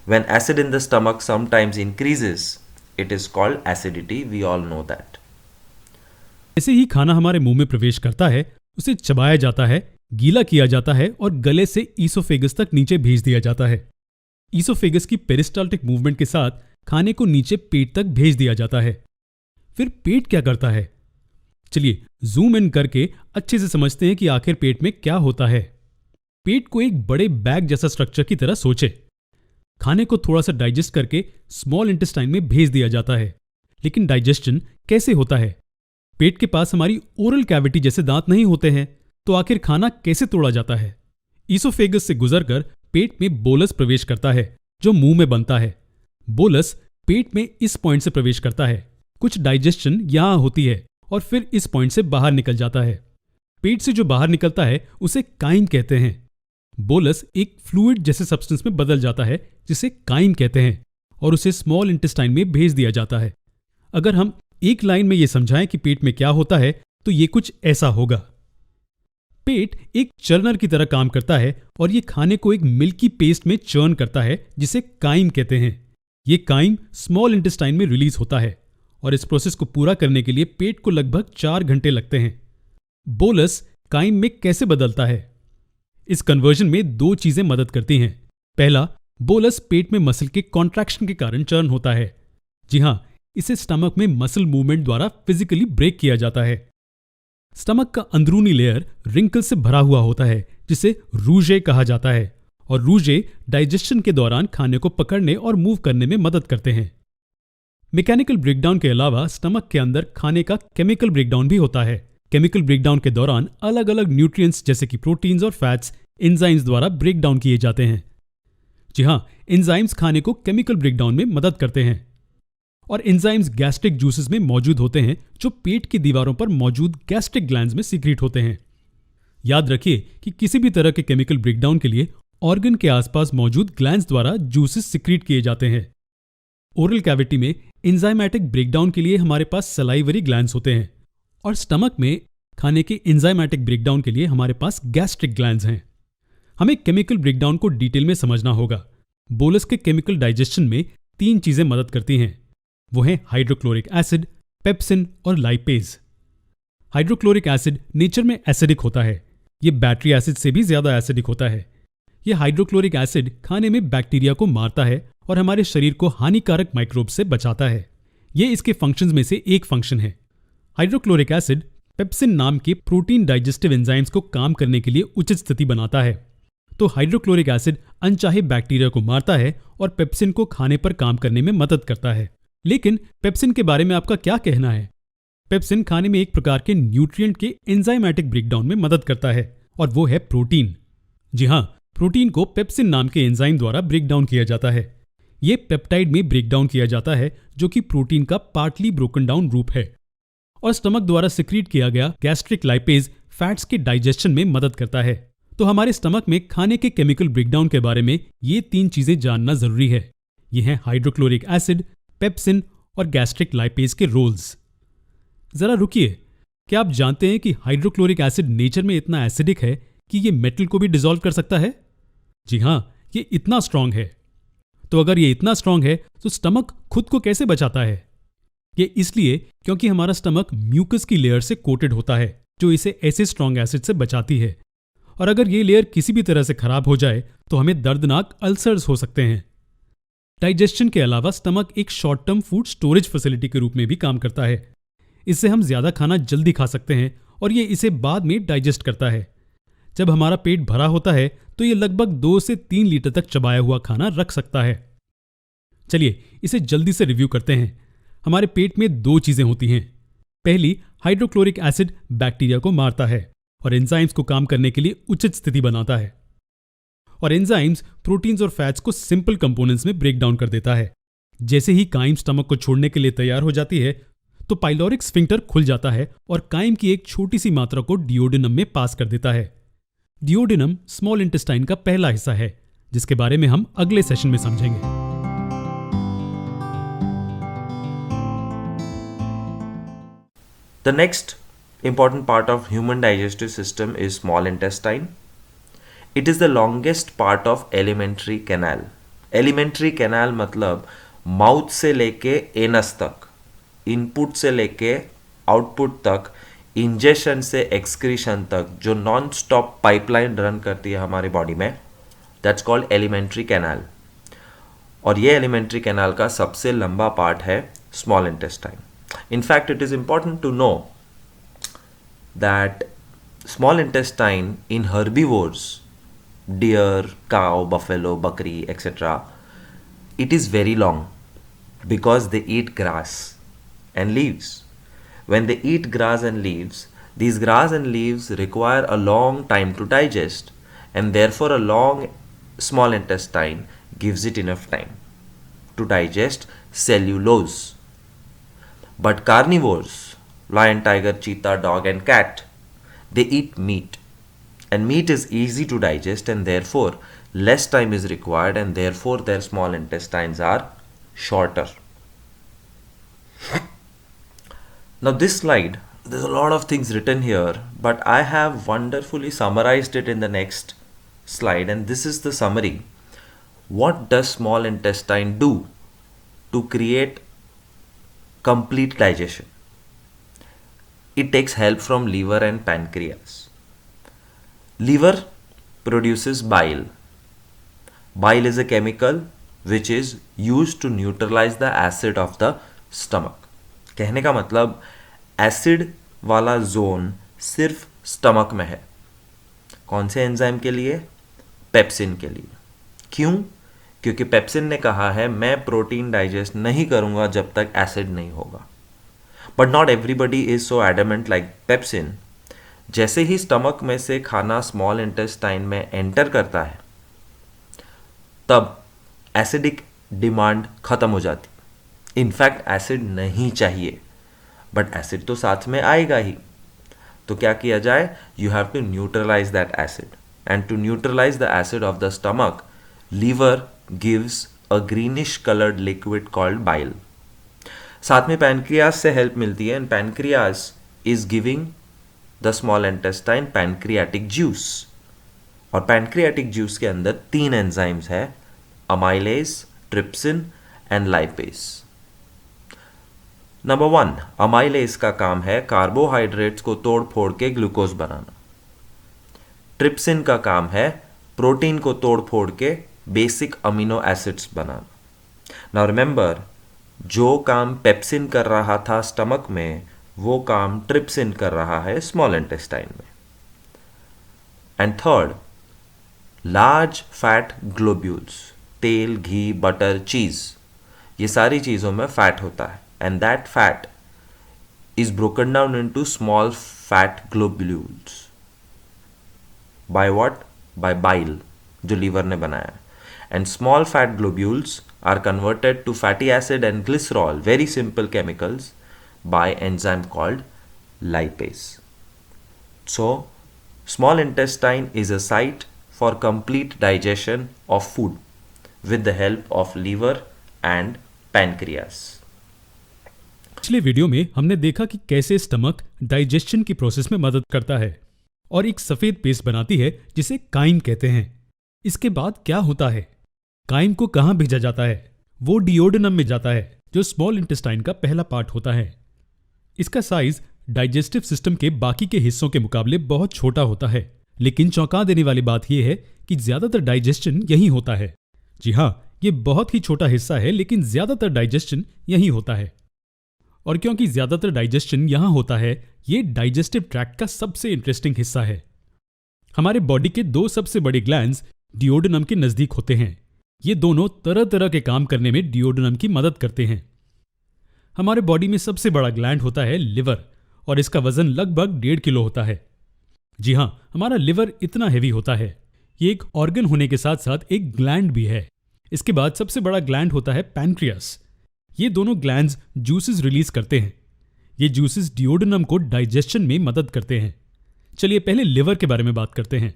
When acid in the stomach sometimes increases, it is called acidity. We all know that.
जैसे ही खाना हमारे मुंह में प्रवेश करता है, उसे चबाया जाता है, गीला किया जाता है और गले से ईसोफेगस तक नीचे भेज दिया जाता है। ईसोफेगस की पेरिस्टाल्टिक मूवमेंट के साथ खाने को नीचे पेट तक भेज दिया जाता है। फिर पेट क्या करता है? चलिए जूम इन करके अच्छे से समझते हैं कि आखिर पेट में क्या होता है। पेट को एक बड़े बैग जैसा स्ट्रक्चर की तरह सोचे। खाने को थोड़ा सा डाइजेस्ट करके स्मॉल इंटेस्टाइन में भेज दिया जाता है। लेकिन डाइजेशन कैसे होता है? पेट के पास हमारी ओरल कैविटी जैसे दांत नहीं होते हैं, तो आखिर खाना कैसे तोड़ा जाता है? ईसोफेगस से गुजरकर पेट में बोलस प्रवेश करता है, जो मुंह में बनता है। बोलस पेट में इस पॉइंट से प्रवेश करता है, कुछ डाइजेशन यहां होती है और फिर इस पॉइंट से बाहर निकल जाता है। पेट से जो बाहर निकलता है उसे काइम कहते हैं। बोलस एक फ्लूइड जैसे सब्सटेंस में बदल जाता है जिसे काइम कहते हैं और उसे स्मॉल इंटेस्टाइन में भेज दिया जाता है। अगर हम एक लाइन में यह समझाएं कि पेट में क्या होता है तो ये कुछ ऐसा होगा। पेट एक चर्नर की तरह काम करता है और ये खाने को एक मिल्की पेस्ट में चर्न करता है जिसे काइम कहते हैं। ये काइम स्मॉल इंटेस्टाइन में रिलीज होता है और इस प्रोसेस को पूरा करने के लिए पेट को लगभग 4 घंटे लगते हैं। बोलस काइम में कैसे बदलता है? इस कन्वर्जन में 2 चीजें मदद करती हैं। पहला, बोलस पेट में मसल के कॉन्ट्रैक्शन के कारण चर्न होता है। जी हां, इसे स्टमक में मसल मूवमेंट द्वारा फिजिकली ब्रेक किया जाता है। स्टमक का अंदरूनी लेयर रिंकल से भरा हुआ होता है जिसे रूजे कहा जाता है और रूजे डाइजेशन के दौरान खाने को पकड़ने और मूव करने में मदद करते हैं। मैकेनिकल ब्रेकडाउन के अलावा स्टमक के अंदर खाने का केमिकल ब्रेकडाउन भी होता है। केमिकल ब्रेकडाउन के दौरान अलग अलग न्यूट्रिएंट्स जैसे कि प्रोटीन्स और फैट्स एंजाइम्स द्वारा ब्रेकडाउन किए जाते हैं। जी हां, एंजाइम्स खाने को केमिकल ब्रेकडाउन में मदद करते हैं और एंजाइम्स गैस्ट्रिक जूसेस में मौजूद होते हैं जो पेट की दीवारों पर मौजूद गैस्ट्रिक ग्लैंड्स में सीक्रेट होते हैं। याद रखिए कि किसी भी तरह के केमिकल ब्रेकडाउन के लिए ऑर्गन के आसपास मौजूद ग्लैंड्स द्वारा जूसेस सीक्रेट किए जाते हैं। ओरल कैविटी में एंजाइमेटिक ब्रेकडाउन के लिए हमारे पास सलाइवरी ग्लैंड्स होते हैं और स्टमक में खाने के एंजाइमेटिक ब्रेकडाउन के लिए हमारे पास गैस्ट्रिक ग्लैंड्स हैं। हमें केमिकल ब्रेकडाउन को डिटेल में समझना होगा। बोलस के केमिकल डाइजेशन में 3 चीजें मदद करती हैं। वो हैं हाइड्रोक्लोरिक एसिड, पेप्सिन और लाइपेज। हाइड्रोक्लोरिक एसिड नेचर में एसिडिक होता है। ये बैटरी एसिड से भी ज्यादा एसिडिक होता है। ये हाइड्रोक्लोरिक एसिड खाने में बैक्टीरिया को मारता है और हमारे शरीर को हानिकारक माइक्रोब से बचाता है। ये इसके फंक्शंस में से एक फंक्शन है। हाइड्रोक्लोरिक एसिड पेप्सिन नाम के प्रोटीन डाइजेस्टिव एंजाइम्स को काम करने के लिए उचित स्थिति बनाता है। तो हाइड्रोक्लोरिक एसिड अनचाहे बैक्टीरिया को मारता है और पेप्सिन को खाने पर काम करने में मदद करता है। लेकिन पेप्सिन के बारे में आपका क्या कहना है? पेप्सिन खाने में एक प्रकार के न्यूट्रिएंट के एंजाइमेटिक ब्रेकडाउन में मदद करता है और वो है प्रोटीन। जी हां, प्रोटीन को पेप्सिन नाम के एंजाइम द्वारा ब्रेकडाउन किया जाता है। ये पेप्टाइड में ब्रेकडाउन किया जाता है जो कि प्रोटीन का पार्टली ब्रोकन डाउन रूप है और स्टमक द्वारा सिक्रीट किया गया गैस्ट्रिक लाइपेज फैट्स के डाइजेशन में मदद करता है। तो हमारे स्टमक में खाने के केमिकल ब्रेकडाउन के बारे में ये 3 चीजें जानना जरूरी है। ये हैं हाइड्रोक्लोरिक एसिड, पेप्सिन और गैस्ट्रिक लाइपेज के रोल्स। जरा रुकिए, क्या आप जानते हैं कि हाइड्रोक्लोरिक एसिड नेचर में इतना एसिडिक है कि ये मेटल को भी डिसॉल्व कर सकता है? जी हां, ये इतना स्ट्रांग है। तो अगर ये इतना स्ट्रांग है तो स्टमक खुद को कैसे बचाता है? ये इसलिए क्योंकि हमारा स्टमक म्यूकस की लेयर से कोटेड होता है जो इसे ऐसे स्ट्रांग एसिड से बचाती है। और अगर ये लेयर किसी भी तरह से खराब हो जाए तो हमें दर्दनाक अल्सर्स हो सकते हैं। डाइजेशन के अलावा स्टमक एक short term food storage facility के रूप में भी काम करता है। इससे हम ज्यादा खाना जल्दी खा सकते हैं और ये इसे बाद में डाइजेस्ट करता है। जब हमारा पेट भरा होता है तो ये लगभग 2 से 3 लीटर तक चबाया हुआ खाना रख सकता है। चलिए इसे जल्दी से रिव्यू करते हैं। हमारे पेट में 2 चीजें होती हैं। पहली, हाइड्रोक्लोरिक एसिड बैक्टीरिया को मारता है और एंजाइम्स को काम करने के लिए उचित स्थिति बनाता है और एंजाइम्स प्रोटीन्स और फैट्स को सिंपल कंपोनेंट्स में ब्रेक डाउन कर देता है। जैसे ही काइम स्टमक को छोड़ने के लिए तैयार हो जाती है तो पाइलोरिक स्फिंक्टर खुल जाता है और काइम की एक छोटी सी मात्रा को डिओडिनम में पास कर देता है। डिओडिनम स्मॉल इंटेस्टाइन का पहला हिस्सा है जिसके बारे में हम अगले सेशन में समझेंगे।
The next important part of human digestive system is small intestine. It is the longest part of alimentary canal. Alimentary canal मतलब माउथ से लेके एनस तक, इनपुट से लेके आउटपुट तक, इंजेशन से एक्सक्रीशन तक जो नॉन स्टॉप पाइपलाइन रन करती है हमारे बॉडी में, दैट्स कॉल्ड एलिमेंट्री कैनाल। और ये एलिमेंट्री कैनाल का सबसे लंबा पार्ट है small intestine. In fact, it is important to know that small intestine in herbivores, deer, cow, buffalo, bakri, etc., it is very long because they eat grass and leaves. When they eat grass and leaves, these grass and leaves require a long time to digest, and therefore a long small intestine gives it enough time. to digest cellulose. But carnivores, lion, tiger, cheetah, dog and cat, they eat meat. And meat is easy to digest and therefore less time is required and therefore their small intestines are shorter. Now this slide, there's a lot of things written here, but I have wonderfully summarized it in the next slide, and this is the summary. What does small intestine do to create complete digestion? It takes help from liver and pancreas. Liver produces bile. Bile is a chemical which is used to neutralize the acid of the stomach. कहने का मतलब acid वाला zone सिर्फ stomach में है. कौन से enzyme के लिए? पेप्सिन के लिए. क्यों? क्योंकि पेप्सिन ने कहा है मैं प्रोटीन डाइजेस्ट नहीं करूंगा जब तक एसिड नहीं होगा. But not everybody is so adamant like pepsin. जैसे ही स्टमक में से खाना स्मॉल इंटेस्टाइन में एंटर करता है तब एसिडिक डिमांड खत्म हो जाती. इनफैक्ट एसिड नहीं चाहिए, बट एसिड तो साथ में आएगा ही. तो क्या किया जाए? You have to neutralise that acid, and to neutralise the acid of the stomach, liver gives a greenish coloured liquid called bile. साथ में पैनक्रियास से हेल्प मिलती है, and pancreas is giving the small intestine pancreatic juice. और pancreatic juice के अंदर 3 enzymes है, amylase, trypsin and lipase. Number 1, amylase का काम है कार्बोहाइड्रेट्स को तोड़ फोड़ के ग्लूकोज बनाना. ट्रिप्सिन का काम है प्रोटीन को तोड़ फोड़ के बेसिक अमीनो एसिड्स बनाना. नाउ रिमेंबर, जो काम पेप्सिन कर रहा था स्टमक में, वो काम ट्रिप्सिन कर रहा है स्मॉल इंटेस्टाइन में. And third, large fat globules, तेल, घी, बटर, चीज, ये सारी चीज़ों में फैट होता है, and that fat is broken down into small fat globules. By what? By bile, जो लीवर ने बनाया. And small fat globules are converted to fatty acid and glycerol, very simple chemicals, by enzyme called lipase. So, small intestine is a site for complete digestion of food with the help of liver and pancreas.
पिछले video में हमने देखा कि कैसे stomach digestion की process में मदद करता है और एक सफेद पेस्ट बनाती है जिसे काइम कहते हैं. इसके बाद क्या होता है? काइम को कहां भेजा जाता है? वो डिओडेनम में जाता है, जो स्मॉल इंटेस्टाइन का पहला पार्ट होता है. इसका साइज डाइजेस्टिव सिस्टम के बाकी के हिस्सों के मुकाबले बहुत छोटा होता है, लेकिन चौंका देने वाली बात यह है कि ज्यादातर डाइजेशन यहीं होता है. जी हां, ये बहुत ही छोटा हिस्सा है, लेकिन ज्यादातर डाइजेशन यहीं होता है. और क्योंकि ज्यादातर डाइजेशन यहां होता है, ये डाइजेस्टिव ट्रैक्ट का सबसे इंटरेस्टिंग हिस्सा है. हमारे बॉडी के 2 सबसे बड़े ग्लैंड्स डिओडेनम के नजदीक होते हैं. ये दोनों तरह तरह के काम करने में डिओडेनम की मदद करते हैं. हमारे बॉडी में सबसे बड़ा ग्लैंड होता है लिवर, और इसका वजन लगभग 1.5 किलो होता है. जी हां, हमारा लिवर इतना हेवी होता है. ये एक ऑर्गन होने के साथ साथ एक ग्लैंड भी है. इसके बाद सबसे बड़ा ग्लैंड होता है पैनक्रियास. ये दोनों ग्लैंड्स जूसेस रिलीज करते हैं. ये जूसेस डिओडेनम को डाइजेशन में मदद करते हैं. चलिए पहले लिवर के बारे में बात करते हैं.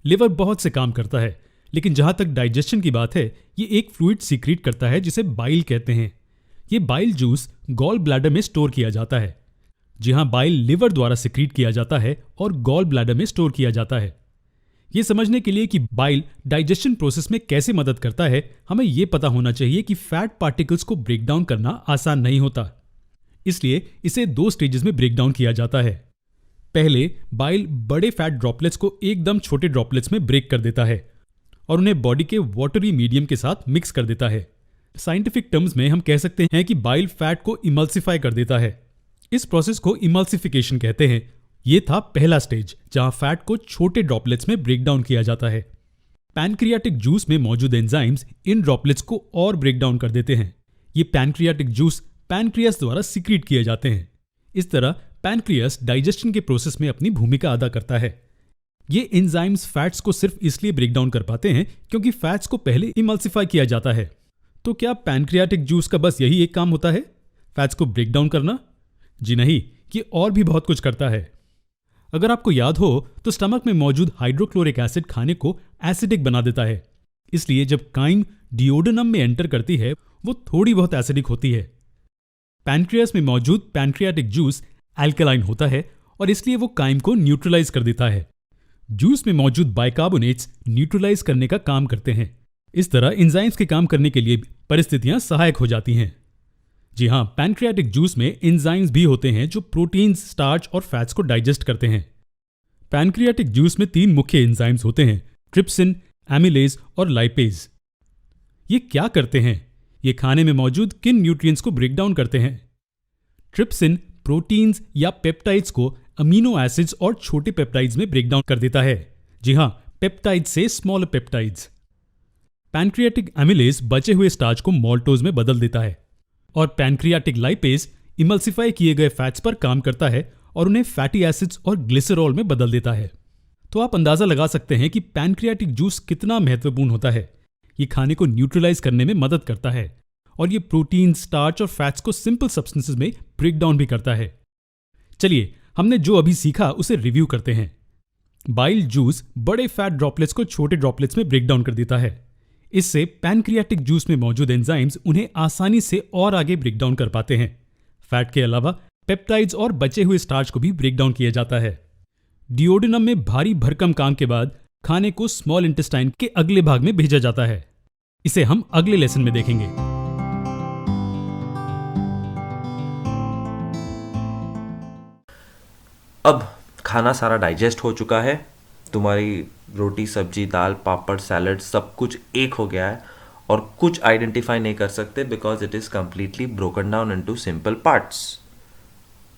लिवर बहुत से काम करता है, लेकिन जहां तक डाइजेशन की बात है, ये एक फ्लूइड सीक्रेट करता है जिसे बाइल कहते हैं. ये बाइल जूस गॉल ब्लैडर में स्टोर किया जाता है. जी हां, बाइल लिवर द्वारा सीक्रेट किया जाता है और गॉल ब्लैडर में स्टोर किया जाता है. ये समझने के लिए कि बाइल डाइजेशन प्रोसेस में कैसे मदद करता है, हमें यह पता होना चाहिए कि फैट पार्टिकल्स को ब्रेक डाउन करना आसान नहीं होता. इसलिए इसे 2 स्टेजेस में ब्रेक डाउन किया जाता है. पहले बाइल बड़े फैट ड्रॉपलेट्स को एकदम छोटे ड्रॉपलेट्स में ब्रेक कर देता है और उन्हें बॉडी के वाटरी मीडियम के साथ मिक्स कर देता है. साइंटिफिक टर्म्स में हम कह सकते हैं कि बाइल फैट को इमल्सिफाई कर देता है. इस प्रोसेस को इमल्सिफिकेशन कहते हैं. यह था पहला स्टेज, जहां फैट को छोटे ड्रॉपलेट्स में ब्रेक डाउन किया जाता है. पैनक्रियाटिक जूस में मौजूद एंजाइम्स इन ड्रॉपलेट्स को और ब्रेक डाउन कर देते हैं. ये पैनक्रियाटिक जूस पैनक्रियास द्वारा सीक्रेट किए जाते हैं. इस तरह पैनक्रियास डाइजेशन के प्रोसेस में अपनी भूमिका अदा करता है. ये एंजाइम्स फैट्स को सिर्फ इसलिए ब्रेक डाउन कर पाते हैं क्योंकि फैट्स को पहले इमल्सिफाई किया जाता है. तो क्या पैनक्रियाटिक जूस का बस यही एक काम होता है, फैट्स को ब्रेक डाउन करना? जी नहीं, ये और भी बहुत कुछ करता है। अगर आपको याद हो तो स्टमक में मौजूद हाइड्रोक्लोरिक एसिड खाने को एसिडिक बना देता है। इसलिए जब काइम डिओडेनम में एंटर करती है वो थोड़ी बहुत एसिडिक होती है। पैनक्रियास में मौजूद पैनक्रियाटिक जूस एल्कलाइन होता है और इसलिए वो काइम को न्यूट्रलाइज कर देता है। जूस में मौजूद बाइकार्बोनेट्स न्यूट्रलाइज करने का काम करते हैं। इस तरह एंजाइम्स के काम करने के लिए परिस्थितियां सहायक हो जाती हैं। जी हाँ, पैनक्रियाटिक जूस में एंजाइम्स भी होते हैं जो प्रोटीन, स्टार्च और फैट्स को डाइजेस्ट करते हैं। पैनक्रियाटिक जूस में 3 मुख्य एंजाइम्स होते हैं, ट्रिप्सिन, एमिलेज और लाइपेज। ये क्या करते हैं? ये खाने में मौजूद किन न्यूट्रिएंट्स को ब्रेक डाउन करते हैं? ट्रिप्सिन प्रोटीन्स या पेप्टाइड्स को अमीनो एसिड्स और छोटे पेप्टाइड्स में ब्रेक डाउन कर देता है। जी हाँ, पेप्टाइड्स से स्मॉलर पेप्टाइड्स। पैनक्रियाटिक एमिलेज बचे हुए स्टार्च को माल्टोज में बदल देता है और पैनक्रियाटिक लाइपेज इमल्सिफाई किए गए फैट्स पर काम करता है और उन्हें फैटी एसिड्स और ग्लिसरॉल में बदल देता है। तो आप अंदाजा लगा सकते हैं कि पैनक्रियाटिक जूस कितना महत्वपूर्ण होता है। ये खाने को न्यूट्रलाइज करने में मदद करता है और ये प्रोटीन, स्टार्च और फैट्स को सिंपल सब्सटेंसेस में ब्रेक डाउन भी करता है। चलिए, हमने जो अभी सीखा उसे रिव्यू करते हैं। बाइल जूस बड़े फैट ड्रॉपलेट्स को छोटे ड्रॉपलेट्स में ब्रेक डाउन कर देता है। इससे पैनक्रियाटिक जूस में मौजूद एंजाइम्स उन्हें आसानी से और आगे ब्रेक डाउन कर पाते हैं। फैट के अलावा पेप्टाइड्स और बचे हुए स्टार्च को भी ब्रेक डाउन किया जाता है। डिओडेनम में भारी भरकम काम के बाद खाने को स्मॉल इंटेस्टाइन के अगले भाग में भेजा जाता है। इसे हम अगले लेसन में देखेंगे।
अब खाना सारा डाइजेस्ट हो चुका है, तुम्हारी रोटी, सब्जी, दाल, पापड़, सैलड सब कुछ एक हो गया है और कुछ आइडेंटिफाई नहीं कर सकते because it is completely broken down into simple parts.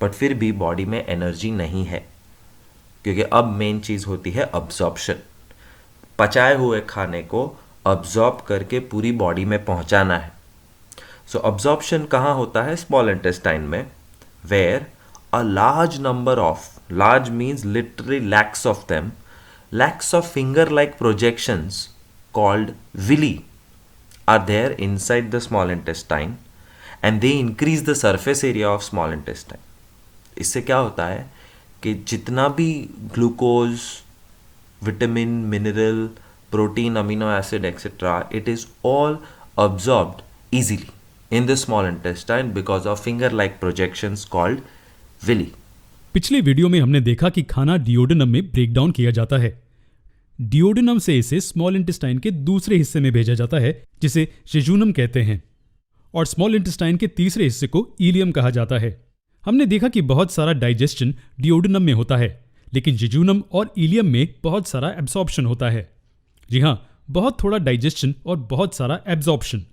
But फिर भी बॉडी में एनर्जी नहीं है क्योंकि अब मेन चीज़ होती है अब्जॉर्प्शन। पचाए हुए खाने को अब्जॉर्ब करके पूरी बॉडी में पहुंचाना है। सो अब्जॉर्प्शन कहाँ होता है? स्मॉल इंटेस्टाइन में, where a large number of, large means literally lakhs of them, lakhs of finger-like projections called villi are there inside the small intestine and they increase the surface area of small intestine. इससे क्या होता है कि जितना भी glucose, vitamin, mineral, protein, amino acid etcetera, it is all absorbed easily in the small intestine because of finger-like projections called villi.
पिछले video में हमने देखा कि खाना डिओडेनम में ब्रेक डाउन किया जाता है। डिओडेनम से इसे स्मॉल इंटेस्टाइन के दूसरे हिस्से में भेजा जाता है जिसे जेजुनम कहते हैं और स्मॉल इंटेस्टाइन के तीसरे हिस्से को इलियम कहा जाता है। हमने देखा कि बहुत सारा डाइजेशन डिओडेनम में होता है लेकिन जेजुनम और इलियम में बहुत सारा एब्सॉर्प्शन होता है। जी हाँ, बहुत थोड़ा डाइजेशन और बहुत सारा एब्जॉर्प्शन।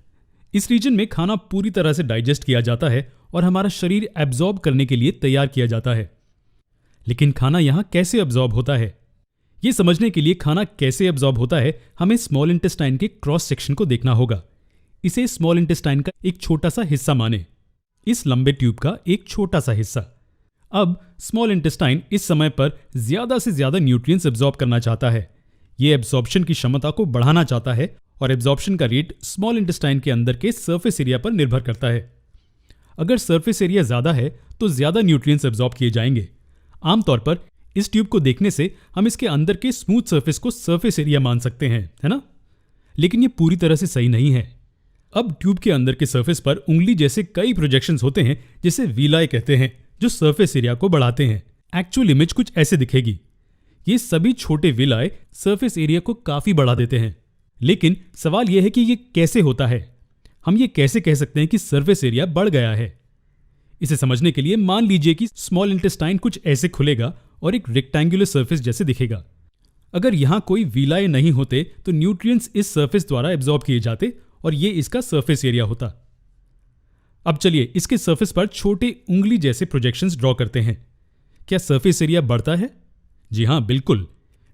इस रीजन में खाना पूरी तरह से डाइजेस्ट किया जाता है और हमारा शरीर एब्जॉर्ब करने के लिए तैयार किया जाता है। लेकिन खाना यहाँ कैसे एब्जॉर्ब होता है? ये समझने के लिए खाना कैसे एब्जॉर्ब होता है हमें स्मॉल इंटेस्टाइन के क्रॉस सेक्शन को देखना होगा। इसे स्मॉल इंटेस्टाइन का एक छोटा सा हिस्सा माने, इस लंबे ट्यूब का एक छोटा सा हिस्सा। अब स्मॉल इंटेस्टाइन इस समय पर ज्यादा से ज्यादा न्यूट्रिएंट्स एब्जॉर्ब करना चाहता है। ये एब्जॉर्प्शन की क्षमता को बढ़ाना चाहता है और एब्जॉर्प्शन का रेट स्मॉल इंटेस्टाइन के अंदर के सरफेस एरिया पर निर्भर करता है। अगर सरफेस एरिया ज्यादा है तो ज्यादा न्यूट्रिएंट्स एब्जॉर्ब किए जाएंगे। आमतौर पर इस ट्यूब को देखने से हम इसके अंदर के स्मूथ सरफेस को सरफेस एरिया मान सकते हैं, है ना? लेकिन ये पूरी तरह से सही नहीं है। अब ट्यूब के अंदर के सरफेस पर उंगली जैसे कई प्रोजेक्शंस होते हैं जिसे वीलाई कहते हैं, जो सरफेस एरिया को बढ़ाते हैं। एक्चुअल इमेज कुछ ऐसे दिखेगी। ये सभी छोटे विलाय सरफेस एरिया को काफी बढ़ा देते हैं। लेकिन सवाल यह है कि ये कैसे होता है? हम ये कैसे कह सकते हैं कि सरफेस एरिया बढ़ गया है? इसे समझने के लिए मान लीजिए कि स्मॉल इंटेस्टाइन कुछ ऐसे खुलेगा और एक रेक्टेंगुलर सरफेस जैसे दिखेगा। अगर यहां कोई विलाय नहीं होते तो न्यूट्रिएंट्स इस सरफेस द्वारा एब्जॉर्ब किए जाते और ये इसका सरफेस एरिया होता। अब चलिए इसके सरफेस पर छोटे उंगली जैसे प्रोजेक्शंस ड्रॉ करते हैं। क्या सरफेस एरिया बढ़ता है? जी हां, बिल्कुल।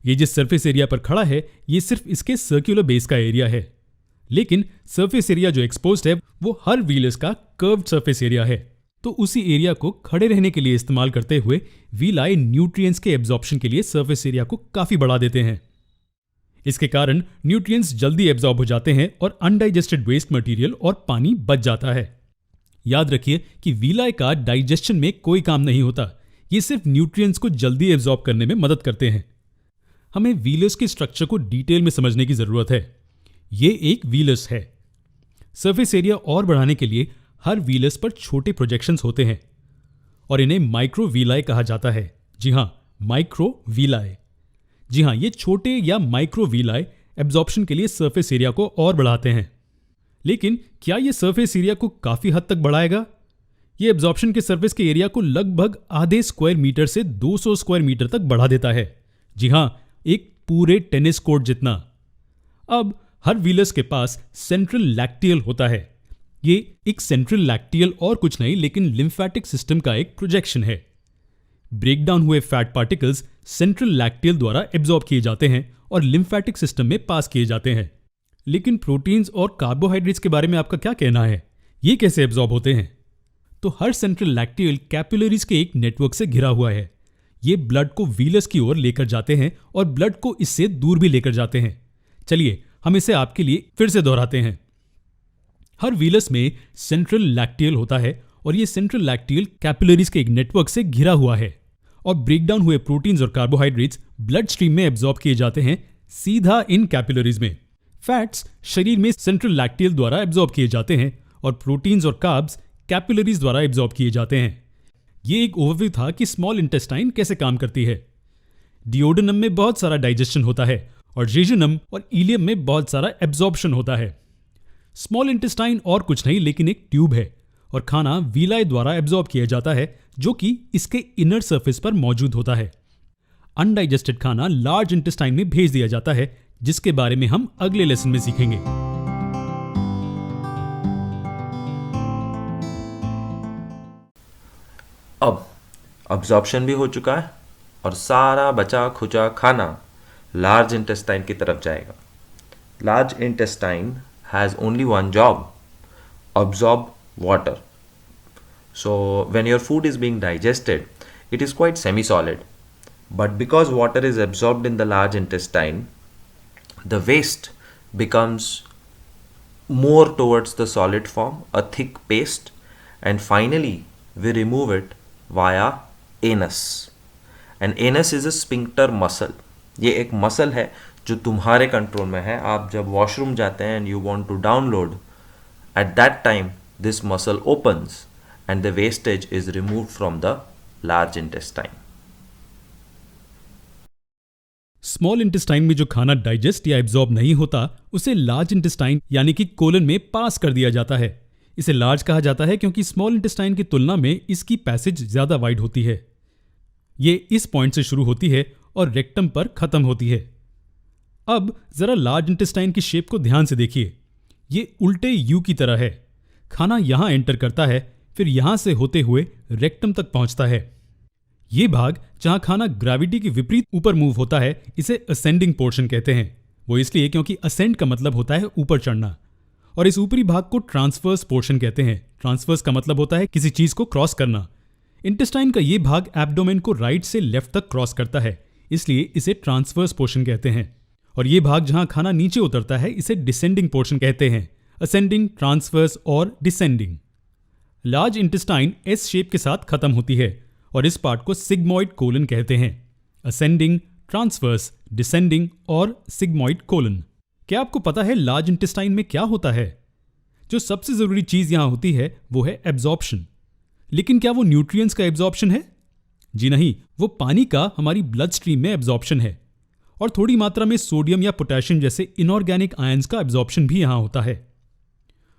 ये जिस सरफेस एरिया पर खड़ा है ये सिर्फ इसके सर्कुलर बेस का एरिया है, लेकिन सरफेस एरिया जो एक्सपोज्ड है वो हर व्हीलर्स का कर्व्ड सरफेस एरिया है। तो उसी एरिया को खड़े रहने के लिए इस्तेमाल करते हुए व्हीलाई न्यूट्रिएंट्स के एब्जॉर्प्शन के लिए सरफेस एरिया को काफी बढ़ा देते हैं। इसके कारण न्यूट्रिएंट्स जल्दी एब्जॉर्ब हो जाते हैं और अनडाइजेस्टेड वेस्ट मटेरियल और पानी बच जाता है। याद रखिए कि विलाय का डाइजेशन में कोई काम नहीं होता, ये सिर्फ न्यूट्रिएंट्स को जल्दी एब्जॉर्ब करने में मदद करते हैं। हमें व्हीलस के स्ट्रक्चर को डिटेल में समझने की जरूरत है। ये एक व्हीलस है। सरफेस एरिया और बढ़ाने के लिए हर व्हीलस पर छोटे प्रोजेक्शंस होते हैं और इन्हें माइक्रो विलाय कहा जाता है। जी हाँ, माइक्रो विलाय। जी हाँ, ये छोटे या माइक्रो विलाय एब्जॉर्प्शन के लिए सरफेस एरिया को और बढ़ाते हैं। लेकिन क्या ये सरफेस एरिया को काफी हद तक बढ़ाएगा? ये एब्जॉर्प्शन के सरफेस के एरिया को लगभग आधे स्क्वायर मीटर से 200 स्क्वायर मीटर तक बढ़ा देता है। जी हाँ, एक पूरे टेनिस कोर्ट जितना। अब हर व्हीलस के पास सेंट्रल लैक्टियल होता है। ये एक सेंट्रल लैक्टियल और कुछ नहीं लेकिन लिम्फेटिक सिस्टम का एक प्रोजेक्शन है। ब्रेकडाउन हुए फैट पार्टिकल्स सेंट्रल लैक्टियल द्वारा एब्जॉर्ब किए जाते हैं और लिम्फेटिक सिस्टम में पास किए जाते हैं। लेकिन प्रोटीन्स और कार्बोहाइड्रेट्स के बारे में आपका क्या कहना है? ये कैसे एब्जॉर्ब होते हैं? तो हर सेंट्रल लैक्टियल कैपिलरीज के एक नेटवर्क से घिरा हुआ है। ये ब्लड को व्हीलस की ओर लेकर जाते हैं और ब्लड को इससे दूर भी लेकर जाते हैं। चलिए हम इसे आपके लिए फिर से दोहराते हैं। हर व्हीलस में सेंट्रल लैक्टियल होता है और ये सेंट्रल लैक्टियल कैपिलरीज के एक नेटवर्क से घिरा हुआ है और ब्रेकडाउन हुए प्रोटीन्स और कार्बोहाइड्रेट्स ब्लड स्ट्रीम में एब्जॉर्ब किए जाते हैं सीधा इन कैपिलरीज में। फैट्स शरीर में सेंट्रल लैक्टियल द्वारा एब्जॉर्ब किए जाते हैं और प्रोटीन्स और कार्ब्स कैपिलरीज द्वारा एब्जॉर्ब किए जाते हैं। ये एक ओवरव्यू था कि स्मॉल इंटेस्टाइन कैसे काम करती है। डिओडेनम में बहुत सारा डाइजेशन होता है और जेजुनम और इलियम में बहुत सारा एब्जॉर्प्शन होता है। स्मॉल इंटेस्टाइन और कुछ नहीं लेकिन एक ट्यूब है और खाना विलाय द्वारा एब्जॉर्ब किया जाता है जो कि इसके इनर सरफेस पर मौजूद होता है। अनडाइजेस्टेड खाना लार्ज इंटेस्टाइन में भेज दिया जाता है जिसके बारे में हम अगले लेसन में सीखेंगे।
अब अब्जॉर्प्शन भी हो चुका है और सारा बचा खुचा खाना लार्ज इंटेस्टाइन की तरफ जाएगा। Large intestine has only one job, absorb water. So when your food is being digested, it is quite semi-solid. But because water is absorbed in the large intestine, the waste becomes more towards the solid form, a thick paste, and finally we remove it via anus. And anus is a sphincter muscle. ये एक muscle है जो तुम्हारे control में है। आप जब washroom जाते हैं and you want to download, at that time this muscle opens and the wastage is removed from the large intestine.
Small intestine में जो खाना डाइजेस्ट या एब्जॉर्ब नहीं होता उसे लार्ज इंटेस्टाइन यानी कि कोलन में पास कर दिया जाता है। इसे लार्ज कहा जाता है क्योंकि स्मॉल इंटेस्टाइन की तुलना में इसकी पैसेज ज्यादा वाइड होती है। ये इस पॉइंट से शुरू होती है और रेक्टम पर खत्म होती है। अब जरा लार्ज इंटेस्टाइन की शेप को ध्यान से देखिए। ये उल्टे यू की तरह है। खाना यहां एंटर करता है, फिर यहां से होते हुए रेक्टम तक पहुंचता है। ये भाग जहां खाना ग्रेविटी के विपरीत ऊपर मूव होता है इसे असेंडिंग पोर्शन कहते हैं। वो इसलिए क्योंकि असेंड का मतलब होता है ऊपर चढ़ना, और इस ऊपरी भाग को ट्रांसवर्स पोर्शन कहते हैं। ट्रांसवर्स का मतलब होता है किसी चीज को क्रॉस करना। इंटेस्टाइन का ये भाग एब्डोमेन को राइट से लेफ्ट तक क्रॉस करता है, इसलिए इसे ट्रांसवर्स पोर्शन कहते हैं। और ये भाग जहां खाना नीचे उतरता है इसे डिसेंडिंग पोर्शन कहते हैं। असेंडिंग, ट्रांसवर्स और descending. Large intestine S shape के साथ खत्म होती है और इस पार्ट को सिग्मॉइड कोलन कहते हैं। असेंडिंग, ट्रांसवर्स, डिसेंडिंग और सिग्मॉइड कोलन। क्या आपको पता है लार्ज इंटेस्टाइन में क्या होता है? जो सबसे जरूरी चीज यहां होती है वो है एब्जॉर्प्शन। लेकिन क्या वो न्यूट्रिएंट्स का एब्जॉर्प्शन है? जी नहीं, वो पानी का हमारी ब्लड स्ट्रीम में एब्जॉर्प्शन है और थोड़ी मात्रा में सोडियम या पोटेशियम जैसे इनऑर्गेनिक आयंस का एब्जॉर्प्शन भी यहां होता है।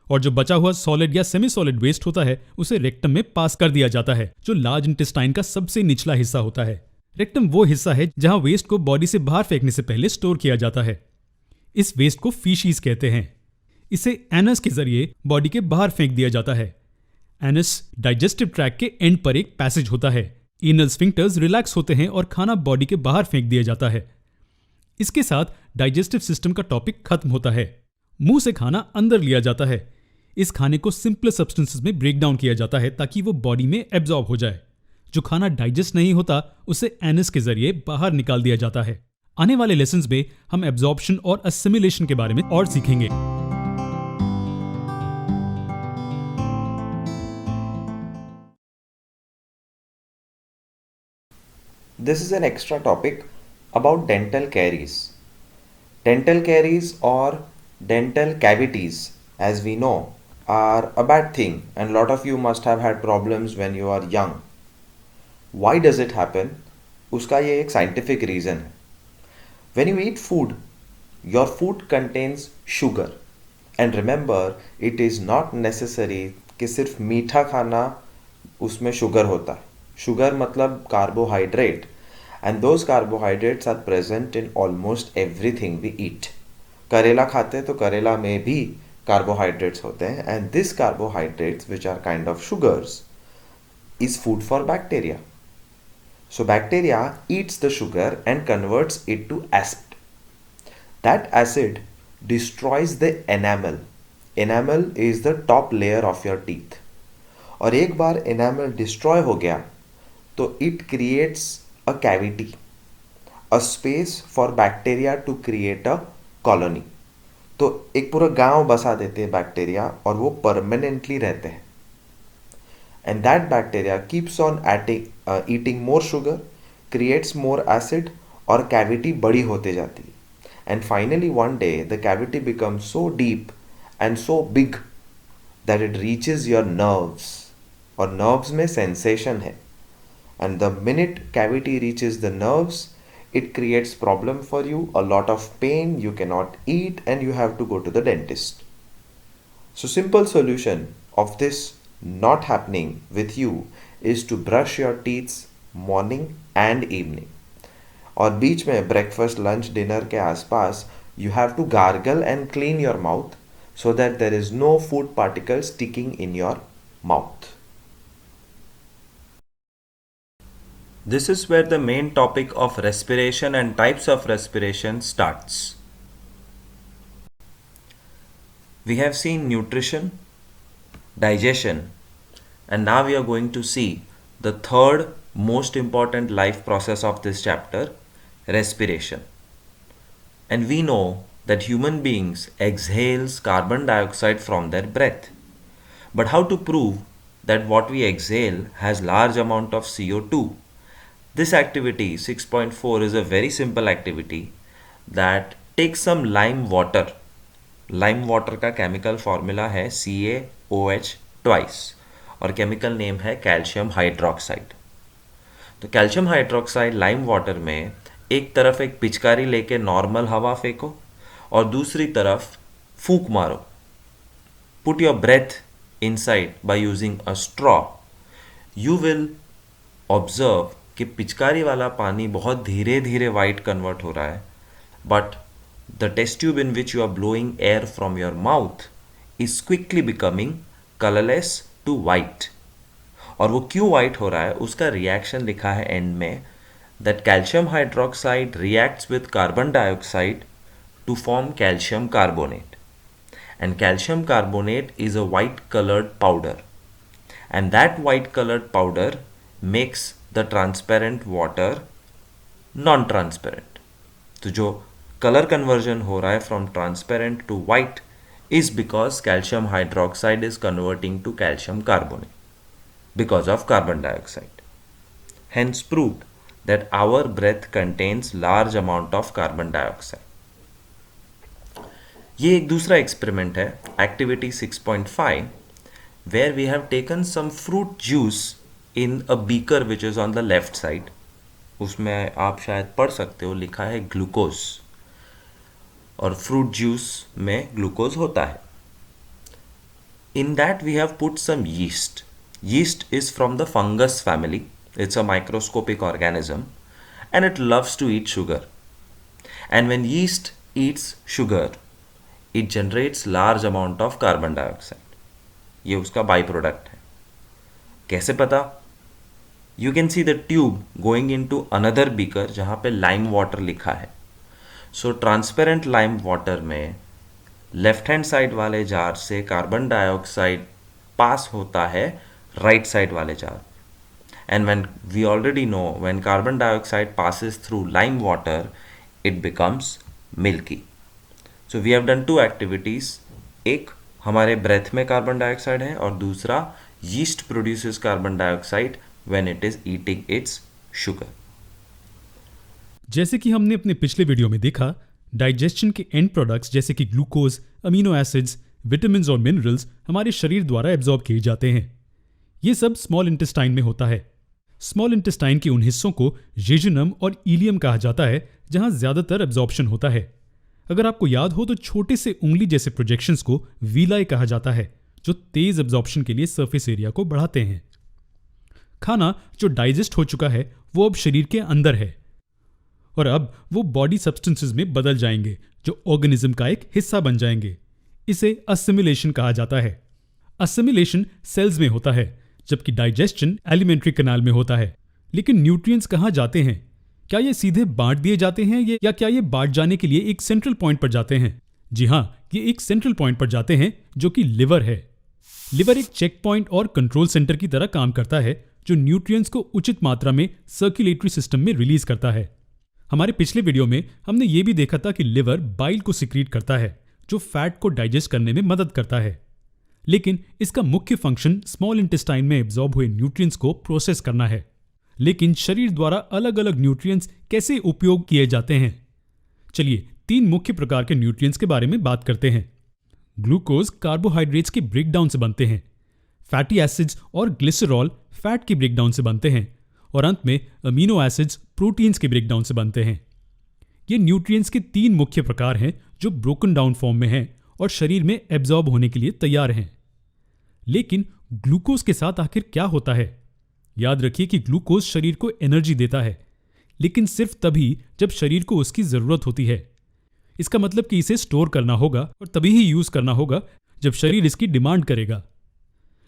और जो बचा हुआ सॉलिड या सेमी सॉलिड वेस्ट होता है उसे रेक्टम में पास कर दिया जाता है, जो लार्ज इंटेस्टाइन का सबसे निचला हिस्सा होता है। रेक्टम वो हिस्सा है जहां वेस्ट को बॉडी से बाहर फेंकने से पहले स्टोर किया जाता है। इस वेस्ट को फीशीज कहते हैं। इसे एनस के जरिए बॉडी के बाहर फेंक दिया जाता है। एनस डाइजेस्टिव ट्रैक के एंड पर एक पैसेज होता है। एनल स्फिंक्टर्स रिलैक्स होते हैं और खाना बॉडी के बाहर फेंक दिया जाता है। इसके साथ डाइजेस्टिव सिस्टम का टॉपिक खत्म होता है। मुंह से खाना अंदर लिया जाता है। इस खाने को सिंपल सब्सटेंसेस में ब्रेक डाउन किया जाता है ताकि वो बॉडी में एब्जॉर्ब हो जाए। जो खाना डाइजेस्ट नहीं होता उसे एनस के जरिए बाहर निकाल दिया जाता है। आने वाले लेसन्स में हम एब्जॉर्प्शन और असिमिलेशन के बारे में और सीखेंगे।
This is an extra topic about dental caries. Dental caries or dental cavities, as we know, are a bad thing, and a lot of you must have had problems when you are young. Why does it happen? उसका ये एक scientific reason है. When you eat food, your food contains sugar. And remember, it is not necessary कि सिर्फ मीठा खाना उसमें sugar होता है. शुगर मतलब carbohydrate, and those carbohydrates are present in almost everything we eat. करेला खाते तो करेला में भी carbohydrates होते हैं, and these carbohydrates, which are kind of sugars, is food for bacteria. So bacteria eats the sugar and converts it to acid. That acid destroys the enamel. Enamel is the top layer of your teeth. और एक बार enamel destroy हो गया तो it creates a cavity, a space for bacteria to create a colony. तो एक पूरा गांव बसा देते हैं बैक्टीरिया और वो परमानेंटली रहते हैं. And that bacteria keeps on eating more sugar, creates more acid और cavity बड़ी होते जाती है. And finally one day the cavity becomes so deep and so big that it reaches your nerves. और nerves में sensation है. And the minute cavity reaches the nerves, it creates problem for you, a lot of pain, you cannot eat, and you have to go to the dentist. So simple solution of this not happening with you is to brush your teeth morning and evening. और बीच में breakfast, lunch, dinner के आसपास you have to gargle and clean your mouth so that there is no food particles sticking in your mouth. This is where the main topic of respiration and types of respiration starts. We have seen nutrition, digestion, and now we are going to see the third most important life process of this chapter, respiration. And we know that human beings exhales carbon dioxide from their breath. But how to prove that what we exhale has large amount of CO2? This activity 6.4 is a very simple activity that takes some lime water. Lime water का chemical formula है CaOH twice और chemical name है calcium hydroxide. तो calcium hydroxide lime water में एक तरफ एक पिचकारी लेके नॉर्मल हवा फेंको और दूसरी तरफ फूंक मारो. Put your breath inside by using a straw. You will observe कि पिचकारी वाला पानी बहुत धीरे धीरे वाइट कन्वर्ट हो रहा है, but the test tube in which you are blowing air from your mouth is quickly becoming colourless to white. और वो क्यों वाइट हो रहा है उसका रिएक्शन लिखा है एंड में, that calcium hydroxide reacts with carbon dioxide to form calcium carbonate, and calcium carbonate is a white coloured powder, and that white coloured powder makes the transparent water non transparent. तो जो colour conversion हो रहा है from transparent to white is because calcium hydroxide is converting to calcium carbonate because of carbon dioxide. Hence proved that our breath contains large amount of carbon dioxide. ये एक दूसरा experiment है, activity 6.5, where we have taken some fruit juice in a beaker which is on the left side. उसमें आप शायद पढ़ सकते हो, लिखा है ग्लूकोज, और फ्रूट जूस में ग्लूकोज होता है. In that we have put some yeast. Yeast is from the fungus family. It's a microscopic organism and it loves to eat sugar. And when yeast eats sugar, it generates large amount of carbon dioxide. ये उसका by product है. कैसे पता? You can see the tube going into another beaker जहाँ पे lime water लिखा है. So transparent lime water में लेफ्ट हैंड साइड वाले जार से कार्बन डाइऑक्साइड पास होता है राइट साइड वाले jar. And when we already know when carbon dioxide passes through lime water, it becomes milky. So we have done two activities. एक हमारे breath में carbon dioxide है और दूसरा yeast produces carbon dioxide when it is eating it's sugar.
जैसे कि हमने अपने पिछले वीडियो में देखा, डाइजेशन के एंड प्रोडक्ट्स जैसे कि ग्लूकोज, अमीनो एसिड्स, विटामिन्स और मिनरल्स हमारे शरीर द्वारा एब्जॉर्ब किए जाते हैं. ये सब स्मॉल इंटेस्टाइन में होता है. स्मॉल इंटेस्टाइन के उन हिस्सों को जेजुनम और इलियम कहा जाता है जहां ज्यादातर एब्जॉर्प्शन होता है. अगर आपको याद हो तो छोटे से उंगली जैसे प्रोजेक्शंस को वीलाई कहा जाता है जो तेज एब्जॉर्प्शन के लिए सरफेस एरिया को बढ़ाते हैं. खाना जो डाइजेस्ट हो चुका है वो अब शरीर के अंदर है और अब वो बॉडी सब्सटेंसेस में बदल जाएंगे जो ऑर्गेनिज्म का एक हिस्सा बन जाएंगे. इसे असिमिलेशन कहा जाता है. असिमिलेशन सेल्स में होता है जबकि डाइजेशन एलिमेंट्री कैनाल में होता है. लेकिन न्यूट्रिएंट्स कहाँ जाते हैं? क्या ये सीधे बांट दिए जाते हैं या क्या ये बांट जाने के लिए एक सेंट्रल पॉइंट पर जाते हैं? जी हाँ, ये एक सेंट्रल पॉइंट पर जाते हैं जो कि लिवर है. लिवर एक चेक पॉइंट और कंट्रोल सेंटर की तरह काम करता है जो न्यूट्रिएंट्स को उचित मात्रा में सर्कुलेटरी सिस्टम में रिलीज करता है. हमारे पिछले वीडियो में हमने ये भी देखा था कि लिवर बाइल को सिक्रीट करता है जो फैट को डाइजेस्ट करने में मदद करता है. लेकिन इसका मुख्य फंक्शन स्मॉल इंटेस्टाइन में एब्जॉर्ब हुए न्यूट्रिएंट्स को प्रोसेस करना है. लेकिन शरीर द्वारा अलग अलग न्यूट्रिएंट्स कैसे उपयोग किए जाते हैं? चलिए 3 मुख्य प्रकार के न्यूट्रिएंट्स के बारे में बात करते हैं. ग्लूकोज कार्बोहाइड्रेट्स के ब्रेकडाउन से बनते हैं. फैटी एसिड्स और ग्लिसरॉल फैट के ब्रेकडाउन से बनते हैं और अंत में अमीनो एसिड्स प्रोटीन्स के ब्रेकडाउन से बनते हैं. ये न्यूट्रिएंट्स के 3 मुख्य प्रकार हैं जो ब्रोकन डाउन फॉर्म में हैं और शरीर में एब्जॉर्ब होने के लिए तैयार हैं. लेकिन ग्लूकोज के साथ आखिर क्या होता है? याद रखिए कि ग्लूकोज शरीर को एनर्जी देता है, लेकिन सिर्फ तभी जब शरीर को उसकी जरूरत होती है. इसका मतलब कि इसे स्टोर करना होगा और तभी ही यूज करना होगा जब शरीर इसकी डिमांड करेगा.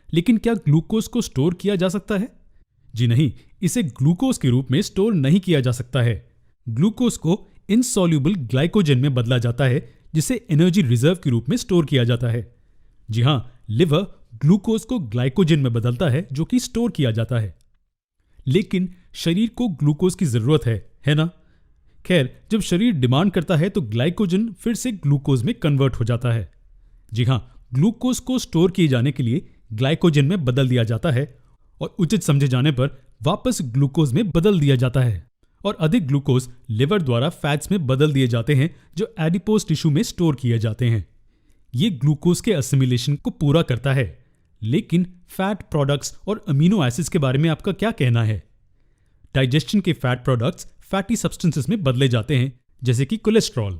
लेकिन क्या ग्लूकोज को स्टोर किया जा सकता है? जी नहीं, इसे ग्लूकोज के रूप में स्टोर नहीं किया जा सकता है. ग्लूकोज को इनसॉल्यूबल ग्लाइकोजन में बदला जाता है जिसे एनर्जी रिजर्व के रूप में स्टोर किया जाता है. जी हां, लिवर ग्लूकोज को ग्लाइकोजन में बदलता है जो कि स्टोर किया जाता है. लेकिन शरीर को ग्लूकोज की जरूरत है ना? खैर, जब शरीर डिमांड करता है तो ग्लाइकोजन फिर से ग्लूकोज में कन्वर्ट हो जाता है. जी हां, ग्लूकोज को स्टोर किए जाने के लिए ग्लाइकोजन में बदल दिया जाता है और उचित समझे जाने पर वापस ग्लूकोज में बदल दिया जाता है और अधिक ग्लूकोज लिवर द्वारा फैट्स में बदल दिए जाते हैं जो एडिपोज टिश्यू में स्टोर किए जाते हैं. ये ग्लूकोज के असिमिलेशन को पूरा करता है. लेकिन फैट प्रोडक्ट्स और अमीनो एसिड्स के बारे में आपका क्या कहना है? डाइजेशन के फैट प्रोडक्ट्स फैटी सब्सटेंसेस में बदले जाते हैं जैसे कि कोलेस्ट्रॉल.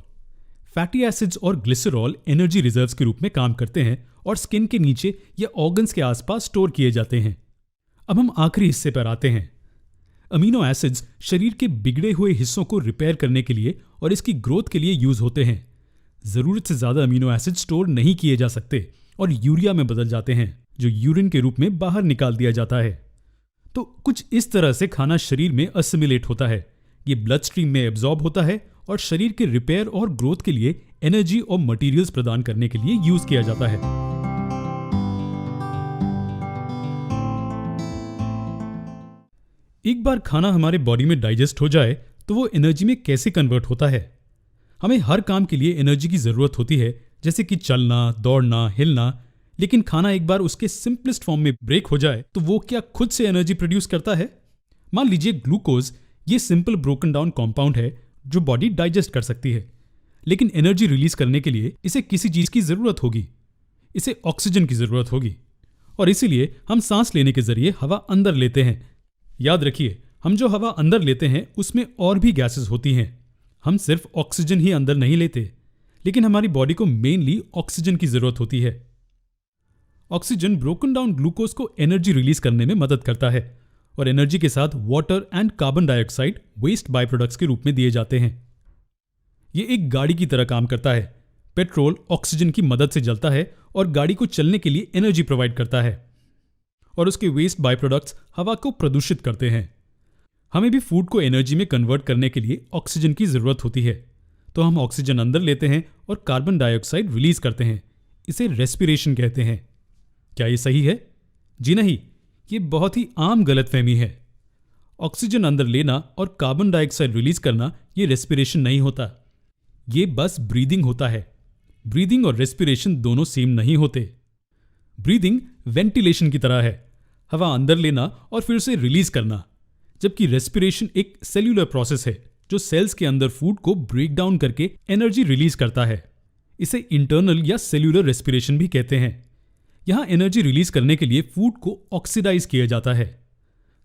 फैटी एसिड्स और ग्लिसरॉल एनर्जी रिजर्व्स के रूप में काम करते हैं और स्किन के नीचे या ऑर्गन्स के आसपास स्टोर किए जाते हैं. अब हम आखिरी हिस्से पर आते हैं. अमीनो एसिड्स शरीर के बिगड़े हुए हिस्सों को रिपेयर करने के लिए और इसकी ग्रोथ के लिए यूज होते हैं. जरूरत से ज्यादा अमीनो एसिड स्टोर नहीं किए जा सकते और यूरिया में बदल जाते हैं जो यूरिन के रूप में बाहर निकाल दिया जाता है. तो कुछ इस तरह से खाना शरीर में असिमिलेट होता है. ये ब्लड स्ट्रीम में एब्जॉर्ब होता है और शरीर के रिपेयर और ग्रोथ के लिए एनर्जी और मटेरियल्स प्रदान करने के लिए यूज किया जाता है. एक बार खाना हमारे बॉडी में डाइजेस्ट हो जाए तो वो एनर्जी में कैसे कन्वर्ट होता है? हमें हर काम के लिए एनर्जी की जरूरत होती है जैसे कि चलना, दौड़ना, हिलना. लेकिन खाना एक बार उसके सिंपलेस्ट फॉर्म में ब्रेक हो जाए तो वो क्या खुद से एनर्जी प्रोड्यूस करता है? मान लीजिए ग्लूकोज ये सिंपल ब्रोकन डाउन कॉम्पाउंड है जो बॉडी डाइजेस्ट कर सकती है. लेकिन एनर्जी रिलीज करने के लिए इसे किसी चीज की जरूरत होगी. इसे ऑक्सीजन की जरूरत होगी और इसीलिए हम सांस लेने के जरिए हवा अंदर लेते हैं. याद रखिए, हम जो हवा अंदर लेते हैं उसमें और भी गैसेस होती हैं. हम सिर्फ ऑक्सीजन ही अंदर नहीं लेते, लेकिन हमारी बॉडी को मेनली ऑक्सीजन की जरूरत होती है. ऑक्सीजन ब्रोकन डाउन ग्लूकोज को एनर्जी रिलीज करने में मदद करता है और एनर्जी के साथ water and carbon dioxide waste by products के रूप में दिए जाते हैं. ये एक गाड़ी की तरह काम करता है. पेट्रोल ऑक्सीजन की मदद से जलता है और गाड़ी को चलने के लिए एनर्जी प्रोवाइड करता है और उसके वेस्ट बाय प्रोडक्ट्स हवा को प्रदूषित करते हैं. हमें भी फूड को एनर्जी में कन्वर्ट करने के लिए ऑक्सीजन की जरूरत होती है, तो हम ऑक्सीजन अंदर लेते हैं और कार्बन डाइऑक्साइड रिलीज करते हैं. इसे रेस्पिरेशन कहते हैं. क्या ये सही है? जी नहीं, ये बहुत ही आम गलतफहमी है. ऑक्सीजन अंदर लेना और कार्बन डाइऑक्साइड रिलीज करना ये रेस्पिरेशन नहीं होता, ये बस ब्रीदिंग होता है। ब्रीदिंग और रेस्पिरेशन दोनों सेम नहीं होते। ब्रीदिंग वेंटिलेशन की तरह है, हवा अंदर लेना और फिर उसे रिलीज करना, जबकि रेस्पिरेशन एक सेल्यूलर प्रोसेस है जो सेल्स के अंदर फूड को ब्रेक डाउन करके एनर्जी रिलीज करता है। इसे इंटरनल या सेल्यूलर रेस्पिरेशन भी कहते हैं। यहां एनर्जी रिलीज करने के लिए फूड को ऑक्सीडाइज किया जाता है।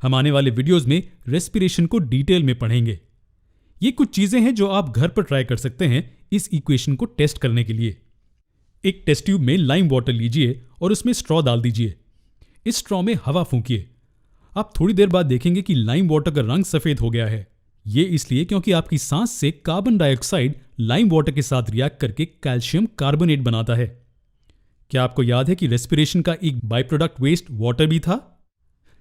हम आने वाले वीडियोस में रेस्पिरेशन को डिटेल में पढ़ेंगे। ये कुछ चीजें हैं जो आप घर पर ट्राई कर सकते हैं इस इक्वेशन को टेस्ट करने के लिए। एक टेस्ट ट्यूब में लाइम वाटर लीजिए और उसमें स्ट्रॉ डाल दीजिए। इस स्ट्रॉ में हवा फूंकिए। आप थोड़ी देर बाद देखेंगे कि लाइम वाटर का रंग सफेद हो गया है। ये इसलिए क्योंकि आपकी सांस से कार्बन डाइऑक्साइड लाइम वाटर के साथ रिएक्ट करके कैल्शियम कार्बोनेट बनाता है। क्या आपको याद है कि रेस्पिरेशन का एक बाय प्रोडक्ट वेस्ट वाटर भी था?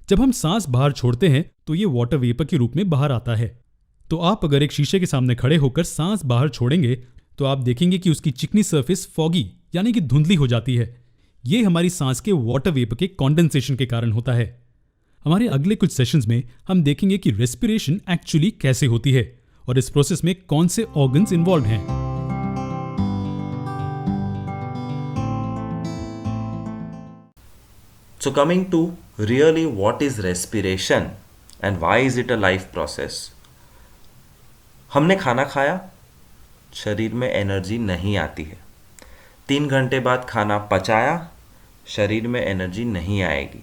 जब हम सांस बाहर छोड़ते हैं तो ये वाटर वेपर के रूप में बाहर आता है। तो आप अगर एक शीशे के सामने खड़े होकर सांस बाहर छोड़ेंगे तो आप देखेंगे कि उसकी चिकनी सरफेस फॉगी यानी कि धुंधली हो जाती है। ये हमारी सांस के वाटर वेपर के कॉन्डेंसेशन के कारण होता है। हमारे अगले कुछ सेशंस में हम देखेंगे कि रेस्पिरेशन एक्चुअली कैसे होती है और इस प्रोसेस में कौन से ऑर्गन्स इन्वॉल्व हैं।
So coming to really what is respiration and why is it a life process? हमने खाना खाया, शरीर में एनर्जी नहीं आती है। 3 घंटे बाद खाना पचाया, शरीर में एनर्जी नहीं आएगी।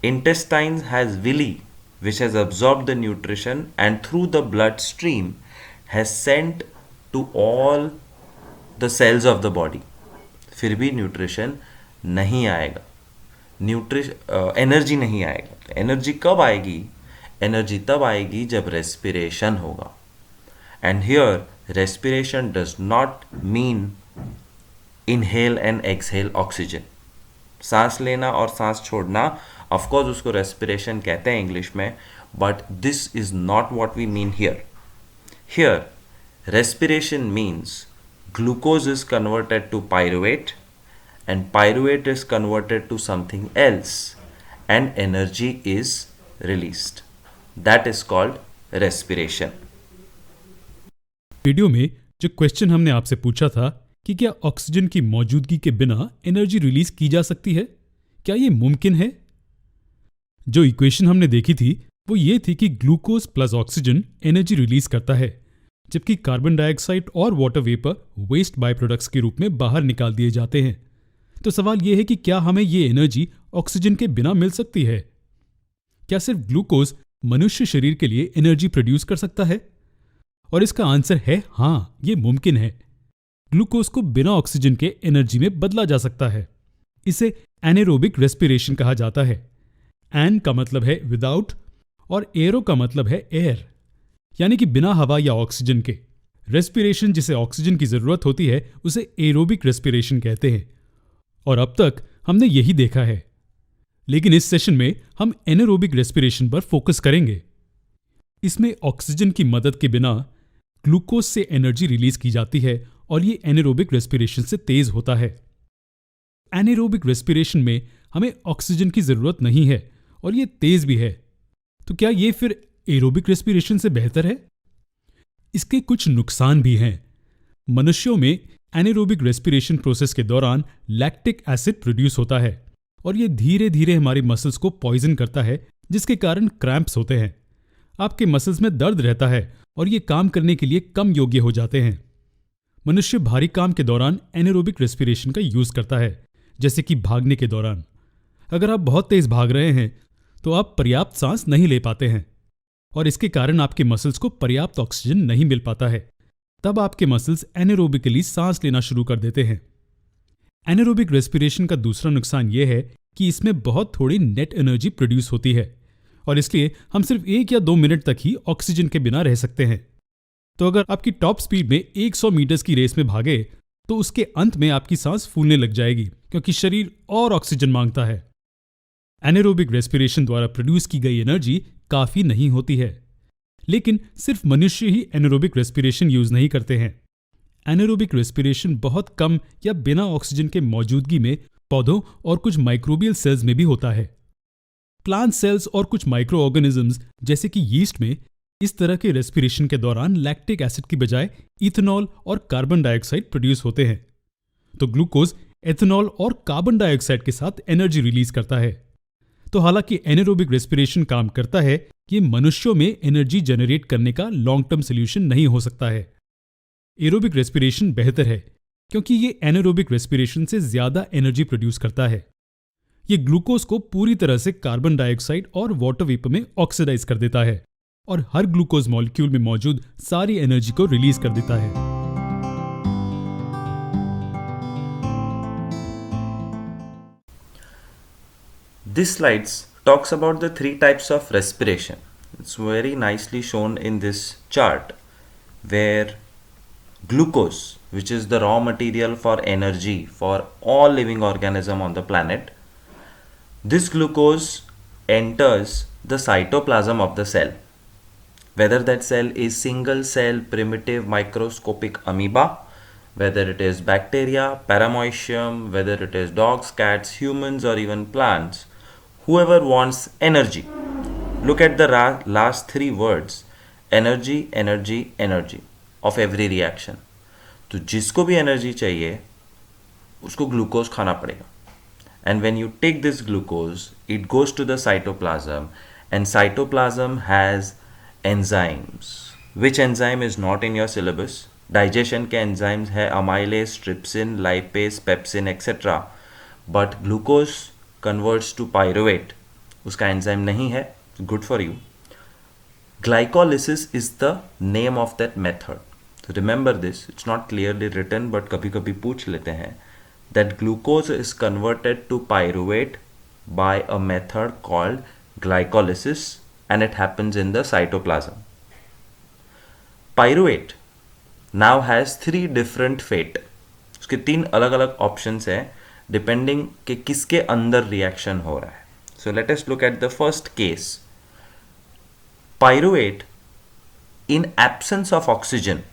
Intestines has villi which has absorbed the nutrition and through the blood stream has sent to all the cells of the body. फिर भी न्यूट्रिशन नहीं आएगा, एनर्जी नहीं आएगा। एनर्जी कब आएगी? एनर्जी तब आएगी जब रेस्पिरेशन होगा। And here respiration does not mean inhale and exhale oxygen. सांस लेना और सांस छोड़ना, ऑफ कोर्स उसको रेस्पिरेशन कहते हैं इंग्लिश में, but this is not what we mean here. Here respiration means glucose is converted to pyruvate and pyruvate is converted to something else and energy is released. That is called respiration.
Video में जो question हमने आपसे पूछा था कि क्या oxygen की मौजूदगी के बिना एनर्जी रिलीज की जा सकती है, क्या ये मुमकिन है? जो इक्वेशन हमने देखी थी वो ये थी कि glucose plus oxygen energy release करता है, जबकि कार्बन डाइऑक्साइड और water vapour waste by products के रूप में बाहर निकाल दिए जाते हैं। तो सवाल यह है कि क्या हमें ये एनर्जी ऑक्सीजन के बिना मिल सकती है? क्या सिर्फ ग्लूकोज मनुष्य शरीर के लिए एनर्जी प्रोड्यूस कर सकता है? और इसका आंसर है हाँ, ये मुमकिन है। ग्लूकोज को बिना ऑक्सीजन के एनर्जी में बदला जा सकता है। इसे एनेरोबिक रेस्पिरेशन कहा जाता है। एन का मतलब है विदाउट और एरो का मतलब है एयर, यानी कि बिना हवा या ऑक्सीजन के। रेस्पिरेशन जिसे ऑक्सीजन की जरूरत होती है उसे एरोबिक रेस्पिरेशन कहते हैं। और अब तक हमने यही देखा है, लेकिन इस सेशन में हम एनारोबिक रेस्पिरेशन पर फोकस करेंगे। इसमें ऑक्सीजन की मदद के बिना ग्लूकोज से एनर्जी रिलीज की जाती है और ये एनारोबिक रेस्पिरेशन से तेज होता है। एनारोबिक रेस्पिरेशन में हमें ऑक्सीजन की जरूरत नहीं है और ये तेज भी है। तो क्या ये फिर एरोबिक रेस्पिरेशन से बेहतर है? इसके कुछ नुकसान भी हैं। मनुष्यों में एनारोबिक रेस्पिरेशन प्रोसेस के दौरान लैक्टिक एसिड प्रोड्यूस होता है और ये धीरे धीरे हमारी मसल्स को पॉइजन करता है, जिसके कारण क्रैम्प्स होते हैं। आपके मसल्स में दर्द रहता है और ये काम करने के लिए कम योग्य हो जाते हैं। मनुष्य भारी काम के दौरान एनारोबिक रेस्पिरेशन का यूज करता है, जैसे कि भागने के दौरान। अगर आप बहुत तेज भाग रहे हैं तो आप पर्याप्त सांस नहीं ले पाते हैं और इसके कारण आपके मसल्स को पर्याप्त ऑक्सीजन नहीं मिल पाता है। तब आपके मसल्स एनारोबिकली सांस लेना शुरू कर देते हैं। एनारोबिक रेस्पिरेशन का दूसरा नुकसान यह है कि इसमें बहुत थोड़ी नेट एनर्जी प्रोड्यूस होती है और इसलिए हम सिर्फ 1 या 2 मिनट तक ही ऑक्सीजन के बिना रह सकते हैं। तो अगर आपकी टॉप स्पीड में 100 मीटर्स की रेस में भागे तो उसके अंत में आपकी सांस फूलने लग जाएगी, क्योंकि शरीर और ऑक्सीजन मांगता है। एनारोबिक रेस्पिरेशन द्वारा प्रोड्यूस की गई एनर्जी काफी नहीं होती है, लेकिन सिर्फ मनुष्य ही एनारोबिक रेस्पिरेशन यूज नहीं करते हैं। एनारोबिक रेस्पिरेशन बहुत कम या बिना ऑक्सीजन के मौजूदगी में पौधों और कुछ माइक्रोबियल सेल्स में भी होता है। प्लांट सेल्स और कुछ माइक्रो ऑर्गेनिजम्स जैसे कि यीस्ट में इस तरह के रेस्पिरेशन के दौरान लैक्टिक एसिड की बजाय इथेनॉल और कार्बन डाइऑक्साइड प्रोड्यूस होते हैं। तो ग्लूकोज एथेनॉल और कार्बन डाइऑक्साइड के साथ एनर्जी रिलीज करता है। तो हालांकि एनारोबिक रेस्पिरेशन काम करता है, ये मनुष्यों में एनर्जी जनरेट करने का लॉन्ग टर्म सोल्यूशन नहीं हो सकता है। एरोबिक रेस्पिरेशन बेहतर है क्योंकि ये एनारोबिक रेस्पिरेशन से ज्यादा एनर्जी प्रोड्यूस करता है। ये ग्लूकोज को पूरी तरह से कार्बन डाइऑक्साइड और वाटर वेपर में ऑक्सीडाइज कर देता है और हर ग्लूकोज मॉलिक्यूल में मौजूद सारी एनर्जी को रिलीज कर देता है।
This slides talks about the three types of respiration. It's very nicely shown in this chart where glucose, which is the raw material for energy for all living organism on the planet, this glucose enters the cytoplasm of the cell. Whether that cell is single cell primitive microscopic amoeba, whether it is bacteria, paramecium, whether it is dogs, cats, humans or even plants, whoever wants energy, look at the last three words, energy, energy, energy of every reaction. तो जिसको भी energy चाहिए उसको glucose खाना पड़ेगा. And when you take this glucose, it goes to the cytoplasm, and cytoplasm has enzymes. Which enzyme is not in your syllabus? Digestion के enzymes है amylase, trypsin, lipase, pepsin, etc. But glucose converts to pyruvate. उसका enzyme नहीं है. Good for you. Glycolysis is the name of that method. So remember this. It's not clearly written, but कभी कभी पूछ लेते हैं. That glucose is converted to pyruvate by a method called glycolysis, and it happens in the cytoplasm. Pyruvate now has three different fate. उसके तीन अलग अलग options हैं depending कि किसके अंदर reaction हो रहा है. So let us look at the first case. Pyruvate in absence of oxygen,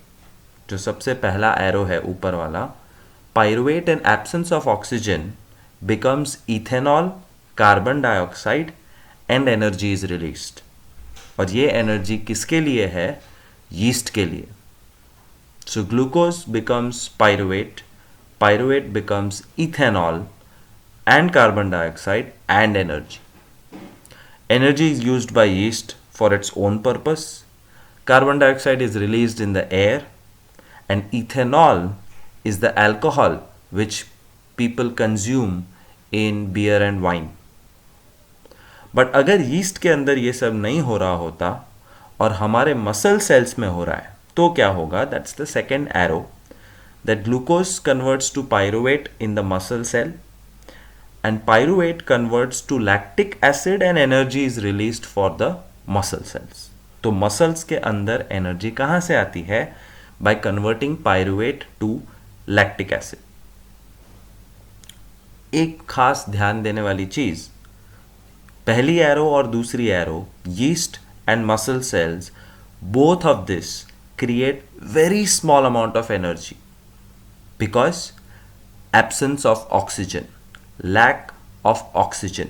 जो सबसे पहला arrow है ऊपर वाला, pyruvate in absence of oxygen becomes ethanol, carbon dioxide and energy is released. और ये energy किसके लिए है? Yeast के लिए. So glucose becomes pyruvate, pyruvate becomes ethanol and carbon dioxide and energy. Energy is used by yeast for its own purpose. Carbon dioxide is released in the air and ethanol is the alcohol which people consume in beer and wine. But अगर yeast के अंदर ये सब नहीं हो रहा होता और हमारे muscle cells में हो रहा है तो क्या होगा? That's the second arrow. That glucose converts to pyruvate in the muscle cell and pyruvate converts to lactic acid and energy is released for the muscle cells. तो muscles के अंदर energy कहाँ से आती है? By converting pyruvate to lactic acid. एक खास ध्यान देने वाली चीज, पहली एरो और दूसरी arrow, yeast and muscle cells, both of this create very small amount of energy because absence of oxygen, lack of oxygen.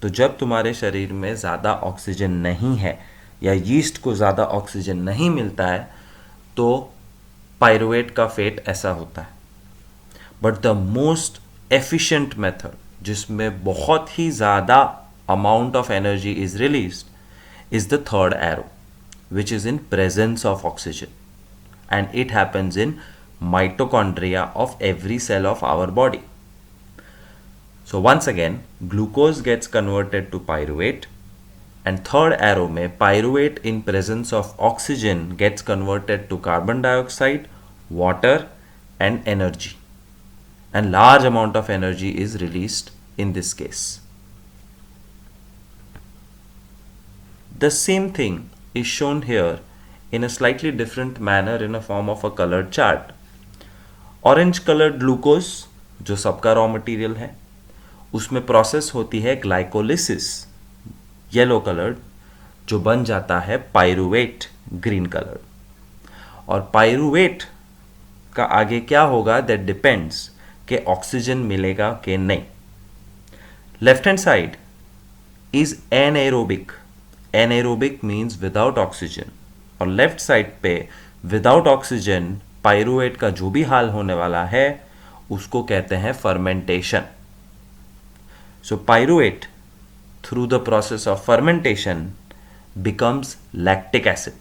तो जब तुम्हारे शरीर में ज़्यादा ऑक्सीजन नहीं है या यीस्ट को ज़्यादा ऑक्सीजन नहीं मिलता है तो पायरुवेट का फेट ऐसा होता है. But the most efficient method, जिसमें बहुत ही ज़्यादा amount of energy is released, is the third arrow which is in presence of oxygen and it happens in mitochondria of every cell of our body. So once again glucose gets converted to pyruvate and third arrow में pyruvate in presence of oxygen gets converted to carbon dioxide, water and energy, and large amount of energy is released in this case. The same thing is shown here in a slightly different manner in a form of a colored chart. Orange colored glucose जो सबका raw material है, उसमें process होती है glycolysis, yellow coloured, जो बन जाता है पायरुवेट, ग्रीन कलर्ड. और पायरुवेट का आगे क्या होगा? दैट डिपेंड्स कि ऑक्सीजन मिलेगा कि नहीं. Left hand side is anaerobic anaerobic means without oxygen, और लेफ्ट साइड पे विदाउट ऑक्सीजन पाइरूवेट का जो भी हाल होने वाला है उसको कहते हैं fermentation. So pyruvate through the process of fermentation becomes lactic acid,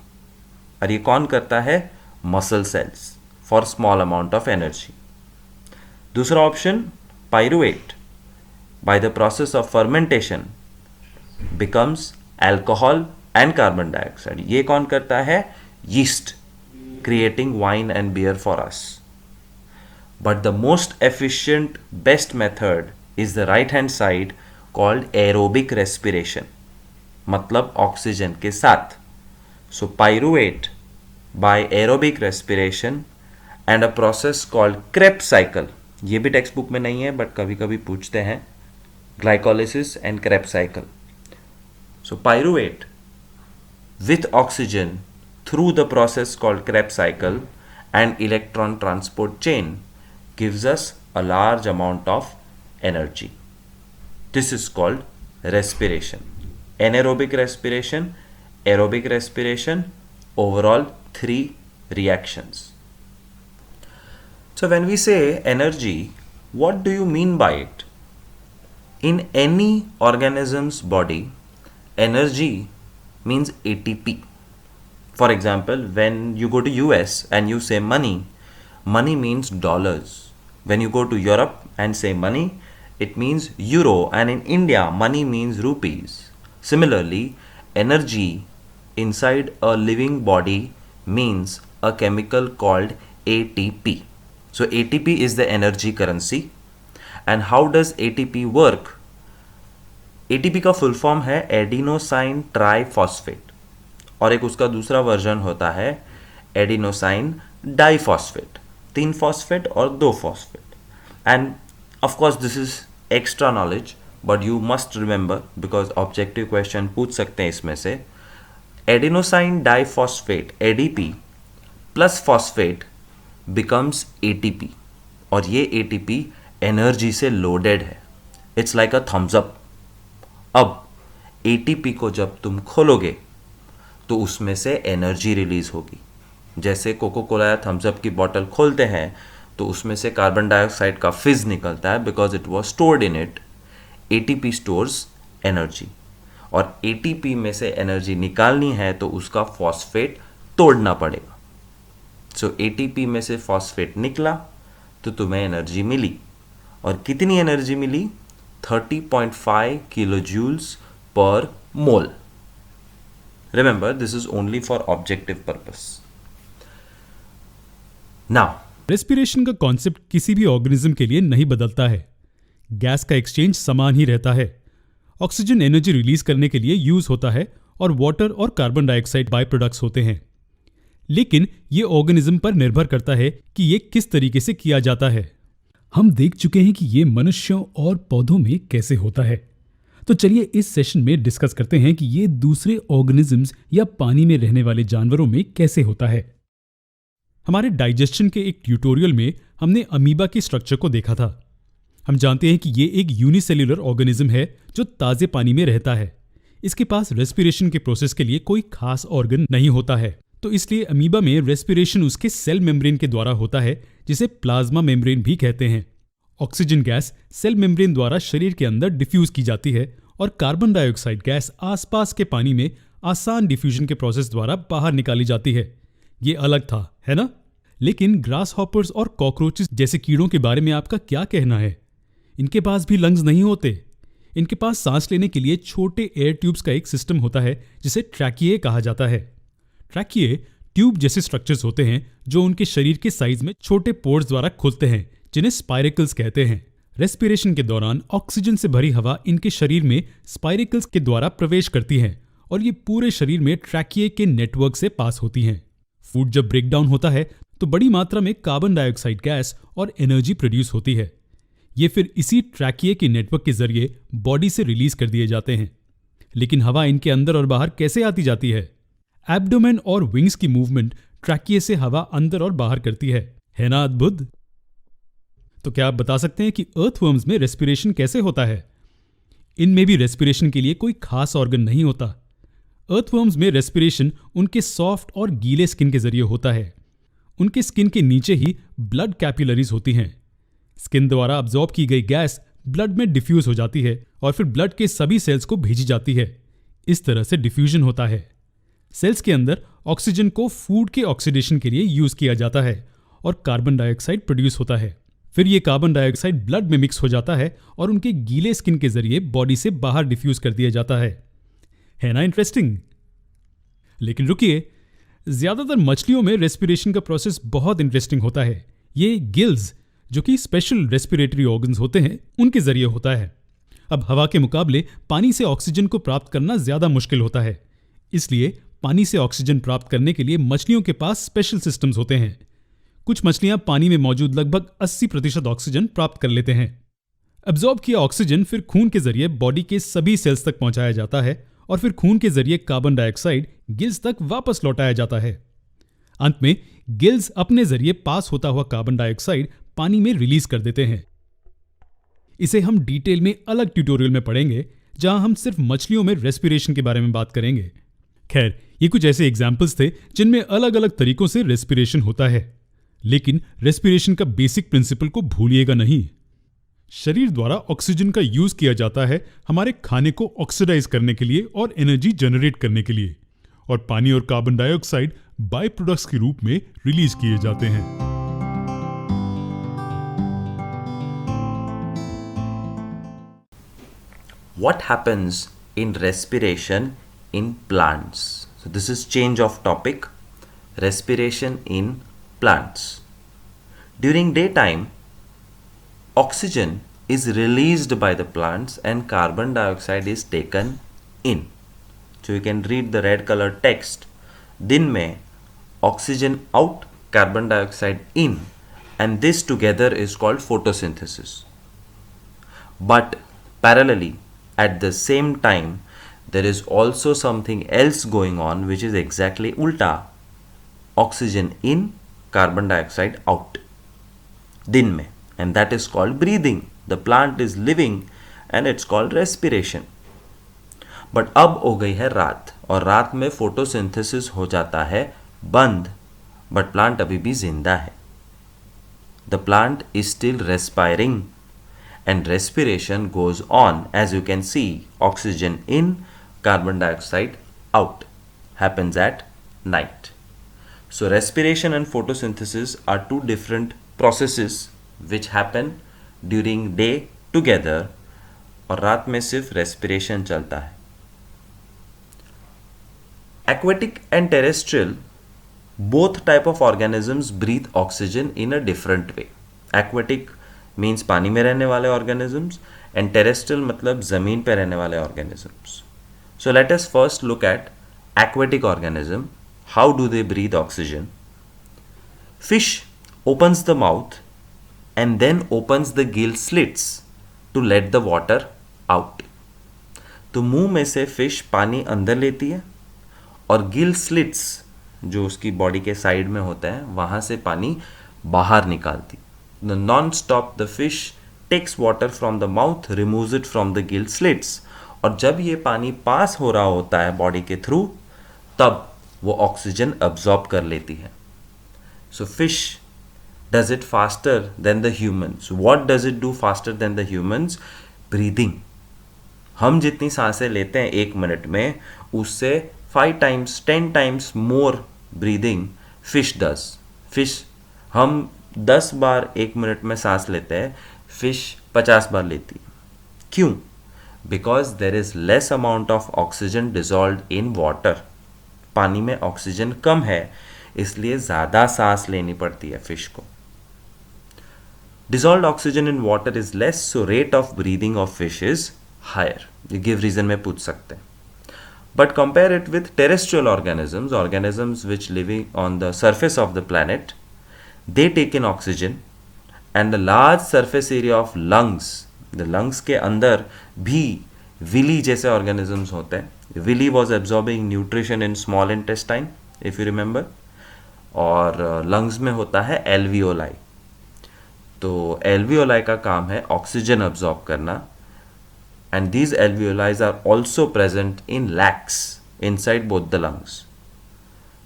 और ये कौन करता है? Muscle cells for small amount of energy. दूसरा option, pyruvate by the process of fermentation becomes alcohol and carbon dioxide. ये कौन करता है? Yeast, creating wine and beer for us. But the most efficient, best method is the right hand side called aerobic respiration, मतलब oxygen के साथ. So pyruvate by aerobic respiration and a process called Krebs cycle. ये भी text book में नहीं है but कभी कभी पूछते हैं. Glycolysis and Krebs cycle. So pyruvate with oxygen through the process called Krebs cycle and electron transport chain gives us a large amount of energy. This is called respiration. Anaerobic respiration, aerobic respiration, overall 3 reactions. So when we say energy, what do you mean by it? In any organism's body, energy means ATP. For example, when you go to US and you say money, money means dollars. When you go to Europe and say money, it means euro, and in India, money means rupees. Similarly, energy inside a living body means a chemical called ATP. So ATP is the energy currency. And how does ATP work? ATP का full form है adenosine triphosphate, और एक उसका दूसरा version होता है adenosine diphosphate. 3 phosphate और 2 phosphate. End of course this is extra knowledge, but you must remember because objective question पूछ सकते हैं इसमें से. Adenosine diphosphate ADP plus phosphate becomes ATP, और ये ATP एनर्जी से लोडेड है. It's like a thumbs up. अब ATP को जब तुम खोलोगे तो उसमें से एनर्जी रिलीज होगी. जैसे कोको कोला या थम्स अप की बॉटल खोलते हैं तो उसमें से कार्बन डाइऑक्साइड का फिज निकलता है because it was stored in it. ATP stores energy, और ATP में से एनर्जी निकालनी है तो उसका फॉस्फेट तोड़ना पड़ेगा. सो ATP में से फॉस्फेट निकला तो तुम्हें एनर्जी मिली, और कितनी energy milli? 30.5 kilojoules per mole. Remember, this is only for objective purpose. Now,
respiration का कॉन्सेप्ट किसी भी ऑर्गेनिज्म के लिए नहीं बदलता है. गैस का एक्सचेंज समान ही रहता है. ऑक्सीजन एनर्जी रिलीज करने के लिए यूज होता है और वाटर और कार्बन डाइऑक्साइड बाय प्रोडक्ट्स होते हैं. लेकिन ये ऑर्गेनिज्म पर निर्भर करता है कि ये किस तरीके से किया जाता है. हम देख चुके हैं कि ये मनुष्यों और पौधों में कैसे होता है. तो चलिए इस सेशन में डिस्कस करते हैं कि ये दूसरे ऑर्गेनिजम्स या पानी में रहने वाले जानवरों में कैसे होता है. हमारे डाइजेशन के एक ट्यूटोरियल में हमने अमीबा के स्ट्रक्चर को देखा था. हम जानते हैं कि ये एक यूनिसेल्युलर ऑर्गेनिज्म है जो ताज़े पानी में रहता है. इसके पास रेस्पिरेशन के प्रोसेस के लिए कोई खास ऑर्गन नहीं होता है. तो इसलिए अमीबा में रेस्पिरेशन उसके सेल मेम्ब्रेन के द्वारा होता है, जिसे प्लाज्मा मेम्ब्रेन भी कहते हैं. ऑक्सीजन गैस सेल मेम्ब्रेन द्वारा शरीर के अंदर डिफ्यूज की जाती है और कार्बन डाइऑक्साइड गैस आसपास के पानी में आसान डिफ्यूजन के प्रोसेस द्वारा बाहर निकाली जाती है. ये अलग था, है ना? लेकिन ग्रास हॉपर्स और कॉकरोचेस जैसे कीड़ों के बारे में आपका क्या कहना है? इनके पास भी लंग्स नहीं होते. इनके पास सांस लेने के लिए छोटे एयर ट्यूब्स का एक सिस्टम होता है जिसे ट्रैकिए कहा जाता है. ट्रैकिए ट्यूब जैसे स्ट्रक्चर्स होते हैं जो उनके शरीर के साइज में छोटे पोर्स द्वारा खुलते हैं, जिन्हें स्पाइरेकल्स कहते हैं. रेस्पिरेशन के दौरान ऑक्सीजन से भरी हवा इनके शरीर में स्पाइरेकल्स के द्वारा प्रवेश करती है और ये पूरे शरीर में ट्रैकिए के नेटवर्क से पास होती हैं. फूड जब ब्रेक डाउन होता है तो बड़ी मात्रा में कार्बन डाइऑक्साइड गैस और एनर्जी प्रोड्यूस होती है. ये फिर इसी ट्रैकिए के नेटवर्क के जरिए बॉडी से रिलीज कर दिए जाते हैं. लेकिन हवा इनके अंदर और बाहर कैसे आती जाती है? एब्डोमेन और विंग्स की मूवमेंट ट्रैकिए से हवा अंदर और बाहर करती है ना अद्भुत? तो क्या आप बता सकते हैं कि अर्थवर्म्स में रेस्पिरेशन कैसे होता है? इनमें भी रेस्पिरेशन के लिए कोई खास ऑर्गन नहीं होता. अर्थवर्म्स में रेस्पिरेशन उनके सॉफ्ट और गीले स्किन के जरिए होता है। उनके स्किन के नीचे ही ब्लड कैपिलरीज होती हैं। स्किन द्वारा अब्जॉर्ब की गई गैस ब्लड में डिफ्यूज हो जाती है और फिर ब्लड के सभी सेल्स को भेजी जाती है। इस तरह से डिफ्यूजन होता है। सेल्स के अंदर ऑक्सीजन को फूड के ऑक्सीडेशन के लिए यूज किया जाता है और कार्बन डाइऑक्साइड प्रोड्यूस होता है। फिर ये कार्बन डाइऑक्साइड ब्लड में मिक्स हो जाता है और उनके गीले स्किन के जरिए बॉडी से बाहर डिफ्यूज कर दिया जाता है ना इंटरेस्टिंग? लेकिन रुकिए, ज्यादातर मछलियों में रेस्पिरेशन का प्रोसेस बहुत इंटरेस्टिंग होता है। ये गिल्स, जो कि स्पेशल रेस्पिरेटरी ऑर्गन्स होते हैं, उनके जरिए होता है। अब हवा के मुकाबले पानी से ऑक्सीजन को प्राप्त करना ज्यादा मुश्किल होता है, इसलिए पानी से ऑक्सीजन प्राप्त करने के लिए मछलियों के पास स्पेशल सिस्टम्स होते हैं। कुछ मछलियां पानी में मौजूद लगभग 80% ऑक्सीजन प्राप्त कर लेते हैं। अब्जॉर्ब किया ऑक्सीजन फिर खून के जरिए बॉडी के सभी सेल्स तक पहुंचाया जाता है और फिर खून के जरिए कार्बन डाइऑक्साइड गिल्स तक वापस लौटाया जाता है। अंत में गिल्स अपने जरिए पास होता हुआ कार्बन डाइऑक्साइड पानी में रिलीज कर देते हैं। इसे हम डिटेल में अलग ट्यूटोरियल में पढ़ेंगे, जहां हम सिर्फ मछलियों में रेस्पिरेशन के बारे में बात करेंगे। खैर, ये कुछ ऐसे एग्जाम्पल्स थे जिनमें अलग अलग तरीकों से रेस्पिरेशन होता है, लेकिन रेस्पिरेशन का बेसिक प्रिंसिपल को भूलिएगा नहीं। शरीर द्वारा ऑक्सीजन का यूज किया जाता है हमारे खाने को ऑक्सीडाइज करने के लिए और एनर्जी जनरेट करने के लिए, और पानी और कार्बन डाइऑक्साइड बाय प्रोडक्ट्स के रूप में रिलीज किए जाते हैं।
What happens in respiration in plants? So this is change of topic. Respiration in plants. During daytime, oxygen is released by the plants and carbon dioxide is taken in. So you can read the red color text. दिन में oxygen out, carbon dioxide in, and this together is called photosynthesis. But parallelly, at the same time, there is also something else going on which is exactly ulta. Oxygen in, carbon dioxide out. दिन में, and that is called breathing. The plant is living and it's called respiration. But अब हो गई है रात, और रात में photosynthesis हो जाता है बंद, but plant अभी भी जिंदा है. The plant is still respiring. And respiration goes on. As you can see, oxygen in, carbon dioxide out, happens at night. So respiration and photosynthesis are two different processes which happen during day together, और रात में सिर्फ respiration चलता है. Aquatic and terrestrial, both type of organisms breathe oxygen in a different way. Aquatic means पानी में रहने वाले ऑर्गेनिजम्स, एंड टेरेस्ट्रियल मतलब जमीन पे रहने वाले organisms. So let us first look at aquatic organism. How do they breathe oxygen? Fish opens the mouth and then opens the gill slits to let the water out. तो मुंह में से fish पानी अंदर लेती है और गिल स्लिट्स जो उसकी बॉडी के साइड में होता है वहां से पानी बाहर निकालती. The non-stop the fish takes water from the mouth, removes it from the gill slits. और जब ये पानी पास हो रहा होता है बॉडी के थ्रू, तब वो ऑक्सीजन अब्जॉर्ब कर लेती है. So fish does it faster than the humans. What does it do faster than the humans? Breathing. हम जितनी सांसें लेते हैं 1 मिनट में, उससे 5 times 10 times more breathing fish does. Fish हम 10 बार 1 मिनट में सांस लेते हैं, फिश 50 बार लेती है. क्यों? Because there is less amount of oxygen dissolve in water. पानी में ऑक्सीजन कम है, इसलिए ज़्यादा सांस लेनी पड़ती है फिश को. Dissolve oxygen in water is less, so rate of breathing of fish is higher. ये गिव रीजन में पूछ सकते हैं. But compare it with terrestrial organisms, organisms which living on the surface of the planet. They take in oxygen and the large surface area of lungs, the lungs के अंदर भी villi जैसे organisms होते हैं. Villi was absorbing nutrition in small intestine, if you remember. और lungs में होता है alveoli. तो alveoli का काम है ऑक्सीजन absorb करना. And these alveoli are also present in lacs. inside both the lungs.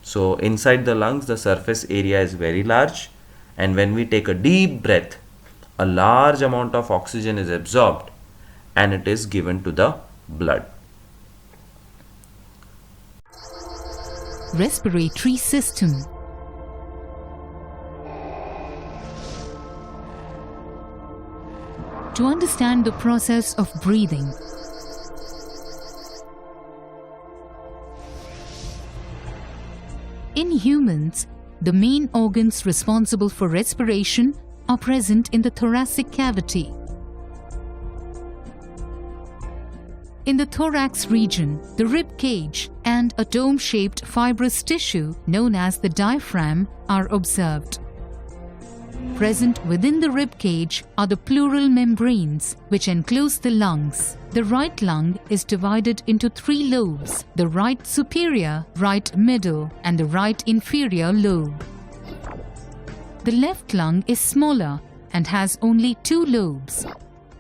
So inside the lungs, the surface area is very large, and when we take a deep breath, a large amount of oxygen is absorbed and it is given to the blood.
Respiratory system. To understand the process of breathing, in humans, the main organs responsible for respiration are present in the thoracic cavity. In the thorax region, the rib cage and a dome-shaped fibrous tissue known as the diaphragm are observed. Present within the rib cage are the pleural membranes, which enclose the lungs. The right lung is divided into 3 lobes: the right superior, right middle, and the right inferior lobe. The left lung is smaller and has only 2 lobes: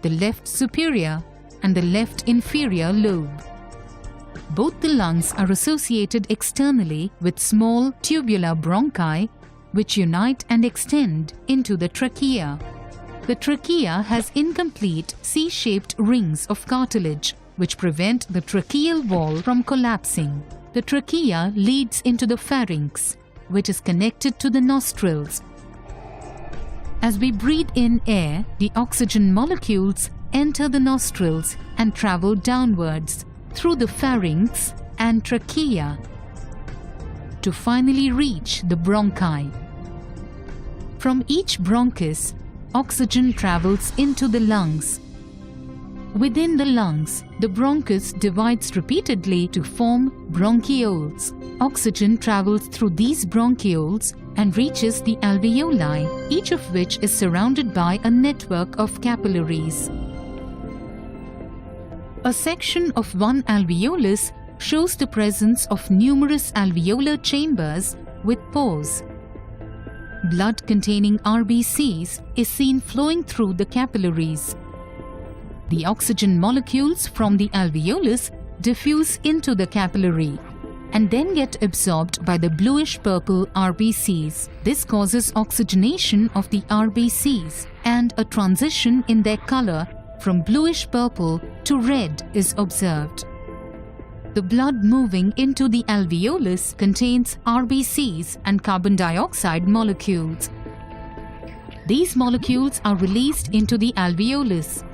the left superior and the left inferior lobe. Both the lungs are associated externally with small tubular bronchi, which unite and extend into the trachea. The trachea has incomplete C-shaped rings of cartilage, which prevent the tracheal wall from collapsing. The trachea leads into the pharynx, which is connected to the nostrils. As we breathe in air, the oxygen molecules enter the nostrils and travel downwards through the pharynx and trachea to finally reach the bronchi. From each bronchus, oxygen travels into the lungs. Within the lungs, the bronchus divides repeatedly to form bronchioles. Oxygen travels through these bronchioles and reaches the alveoli, each of which is surrounded by a network of capillaries. A section of one alveolus shows the presence of numerous alveolar chambers with pores. Blood containing RBCs is seen flowing through the capillaries. The oxygen molecules from the alveolus diffuse into the capillary and then get absorbed by the bluish-purple RBCs. This causes oxygenation of the RBCs, and a transition in their color from bluish-purple to red is observed. The blood moving into the alveolus contains RBCs and carbon dioxide molecules. These molecules are released into the alveolus.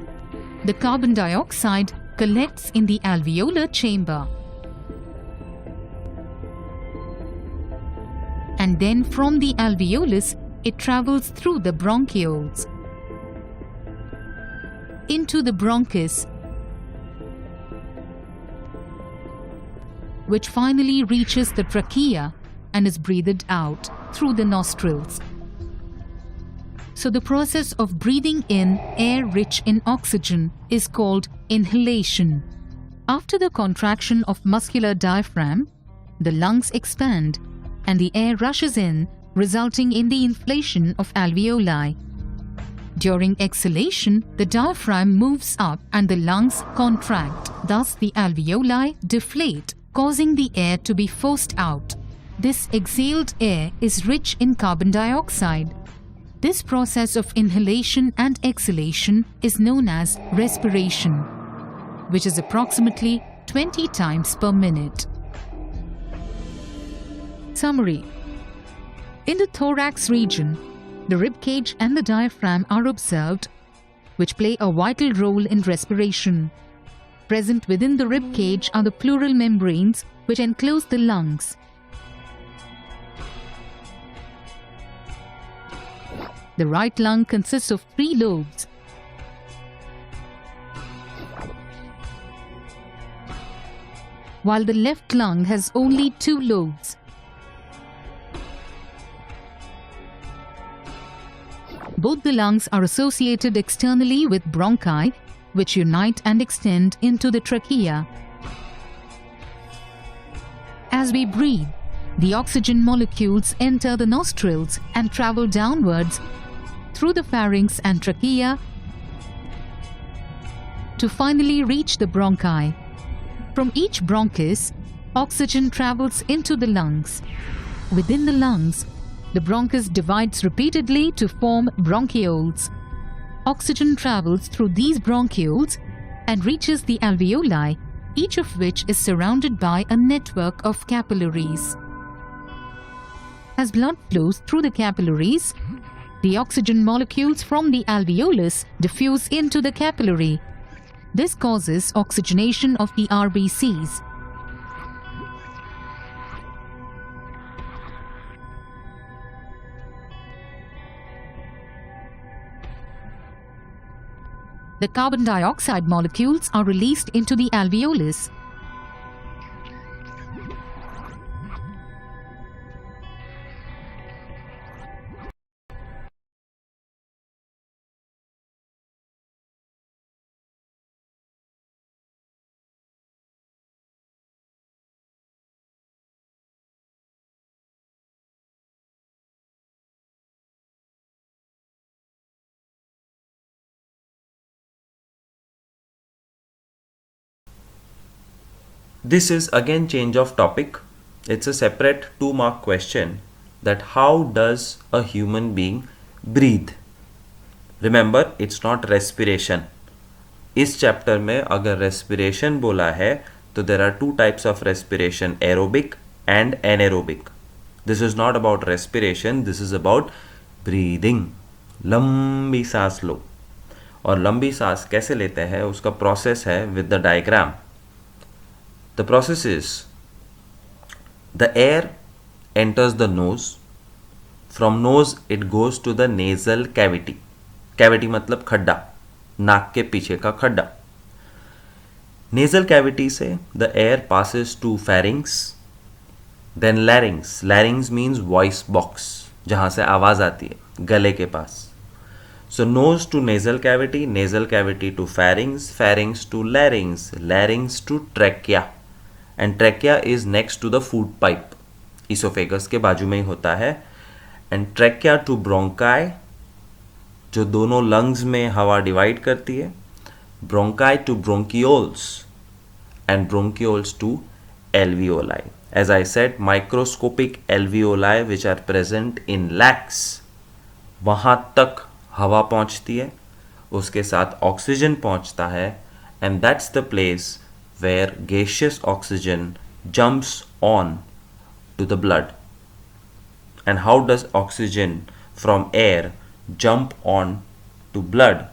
The carbon dioxide collects in the alveolar chamber. And then from the alveolus, it travels through the bronchioles into the bronchus, which finally reaches the trachea and is breathed out through the nostrils. So the process of breathing in air rich in oxygen is called inhalation. After the contraction of muscular diaphragm, the lungs expand and the air rushes in, resulting in the inflation of alveoli. During exhalation, the diaphragm moves up and the lungs contract. Thus, the alveoli deflate, causing the air to be forced out. This exhaled air is rich in carbon dioxide. This process of inhalation and exhalation is known as respiration, which is approximately 20 times per minute. Summary. In the thorax region, the rib cage and the diaphragm are observed, which play a vital role in respiration. Present within the rib cage are the pleural membranes, which enclose the lungs. The right lung consists of 3 lobes. While the left lung has only 2 lobes. Both the lungs are associated externally with bronchi, which unite and extend into the trachea. As we breathe, the oxygen molecules enter the nostrils and travel downwards through the pharynx and trachea to finally reach the bronchi. From each bronchus, oxygen travels into the lungs. Within the lungs, the bronchus divides repeatedly to form bronchioles. Oxygen travels through these bronchioles and reaches the alveoli, each of which is surrounded by a network of capillaries. As blood flows through the capillaries, the oxygen molecules from the alveolus diffuse into the capillary. This causes oxygenation of the RBCs. The carbon dioxide molecules are released into the alveolus.
This is again change of topic. It's a separate 2-mark question that how does a human being breathe? Remember, it's not respiration. इस chapter में अगर respiration बोला है तो there are 2 types of respiration, aerobic and anaerobic. This is not about respiration, this is about breathing. लंबी सांस लो. और लंबी सांस कैसे लेते हैं उसका प्रोसेस है with the diagram. The process is the air enters the nose. From nose it goes to the nasal cavity. Cavity मतलब खड्डा, नाक के पीछे का खड्डा. Nasal cavity से the air passes to pharynx, then larynx. Larynx means voice box, जहाँ से आवाज़ आती है गले के पास. So nose to nasal cavity to pharynx, pharynx to larynx, larynx to trachea. And trachea is next to the food pipe. Esophagus के बाजू में ही होता है. And trachea to bronchi, जो दोनों lungs में हवा डिवाइड करती है. Bronchi to bronchioles and bronchioles to alveoli. As I said, microscopic alveoli which are present in lacs, वहाँ तक हवा पहुँचती है, उसके साथ ऑक्सीजन पहुँचता है, and that's the place where gaseous oxygen jumps on to the blood. And how does oxygen from air jump on to blood?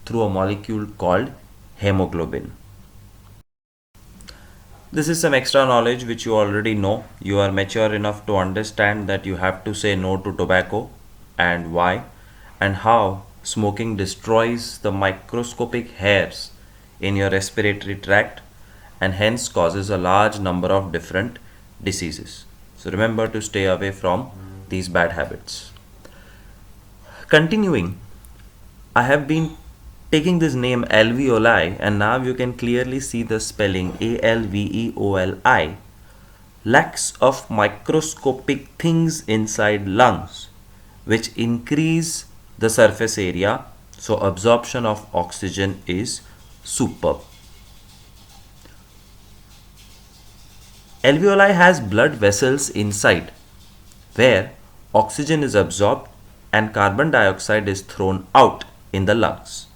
Through a molecule called hemoglobin. This is some extra knowledge which you already know. You are mature enough to understand that you have to say no to tobacco and why, and how smoking destroys the microscopic hairs in your respiratory tract and hence causes a large number of different diseases. So remember to stay away from these bad habits. Continuing, I have been taking this name alveoli and now you can clearly see the spelling alveoli. Lacks of microscopic things inside lungs which increase the surface area, so absorption of oxygen is superb. Alveoli has blood vessels inside where oxygen is absorbed and carbon dioxide is thrown out in the lungs.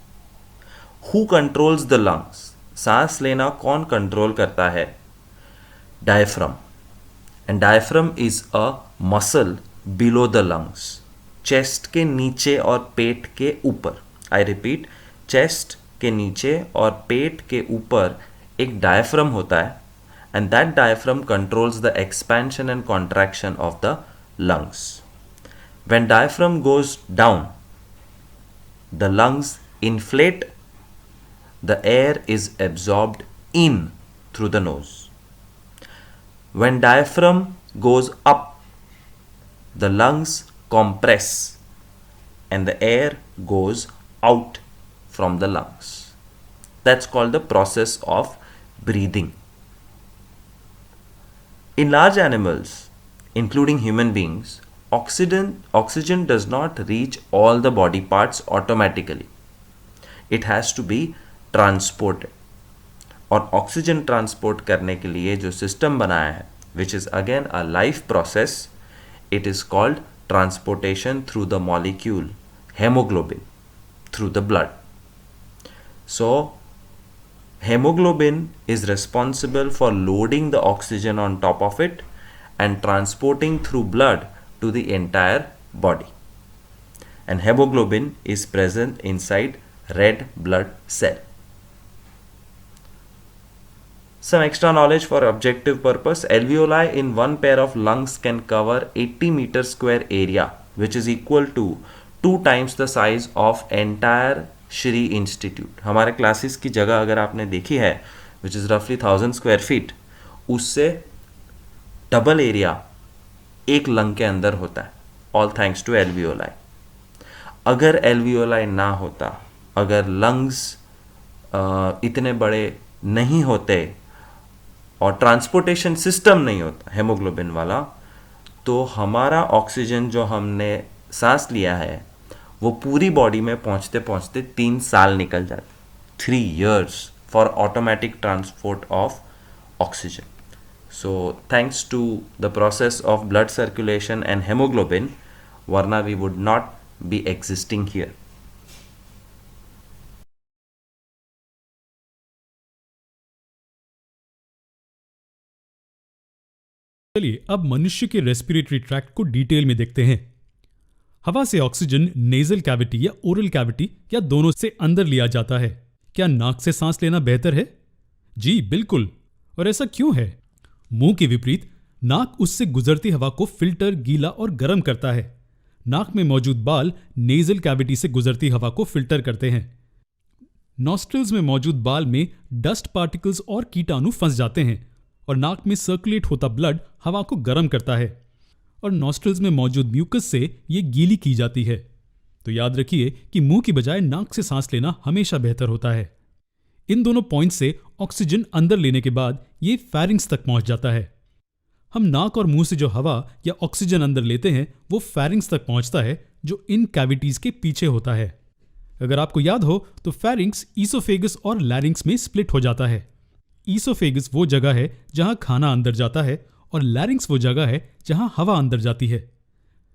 Who controls the lungs? सांस लेना कौन control करता है? Diaphragm. And diaphragm is a muscle below the lungs. Chest के नीचे और पेट के ऊपर. I repeat, chest के नीचे और पेट के ऊपर एक diaphragm होता है. And that diaphragm controls the expansion and contraction of the lungs. When diaphragm goes down, the lungs inflate, the air is absorbed in through the nose. When diaphragm goes up, the lungs compress and the air goes out from the lungs. That's called the process of breathing. In large animals, including human beings, oxygen does not reach all the body parts automatically. It has to be transported. और oxygen transport करने के लिए जो system बनाया है, which is again a life process, it is called transportation through the molecule haemoglobin through the blood. So hemoglobin is responsible for loading the oxygen on top of it and transporting through blood to the entire body. And hemoglobin is present inside red blood cell. Some extra knowledge for objective purpose. Alveoli in one pair of lungs can cover 80 meter square area, which is equal to 2 times the size of entire Shri institute. हमारे classes की जगह अगर आपने देखी है, which is रफली 1000 square feet, उससे double area एक लंग के अंदर होता है, ऑल थैंक्स टू एल्वियोलाई. अगर एल्वियोलाई ना होता, अगर लंग्स इतने बड़े नहीं होते और ट्रांसपोर्टेशन सिस्टम नहीं होता हेमोग्लोबिन वाला, तो हमारा ऑक्सीजन जो हमने सांस लिया है वो पूरी बॉडी में पहुंचते पहुंचते 3 साल निकल जाते. 3 years for automatic transport of oxygen. So thanks to the process of blood circulation and haemoglobin, वरना we would not be existing here.
चलिए अब मनुष्य के रेस्पिरेटरी ट्रैक्ट को डिटेल में देखते हैं. हवा से ऑक्सीजन नेजल कैविटी या ओरल कैविटी या दोनों से अंदर लिया जाता है. क्या नाक से सांस लेना बेहतर है? जी बिल्कुल. और ऐसा क्यों है? मुंह के विपरीत नाक उससे गुजरती हवा को फिल्टर, गीला और गर्म करता है. नाक में मौजूद बाल नेजल कैविटी से गुजरती हवा को फिल्टर करते हैं. नॉस्ट्रिल्स में मौजूद बाल में डस्ट पार्टिकल्स और कीटाणु फंस जाते हैं और नाक में सर्कुलेट होता ब्लड हवा को गर्म करता है और नॉस्ट्रिल्स में मौजूद म्यूकस से ये गीली की जाती है. तो याद रखिए कि मुंह की बजाय नाक से सांस लेना हमेशा बेहतर होता है. इन दोनों पॉइंट से ऑक्सीजन अंदर लेने के बाद ये फेरिंग्स तक पहुंच जाता है. हम नाक और मुंह से जो हवा या ऑक्सीजन अंदर लेते हैं वो फेरिंग्स तक पहुंचता है, जो इन कैविटीज के पीछे होता है. अगर आपको याद हो तो फेरिंग्स ईसोफेगस और लैरिंग्स में स्प्लिट हो जाता है. ईसोफेगस वो जगह है जहां खाना अंदर जाता है और लैरिंग्स वो जगह है जहां हवा अंदर जाती है.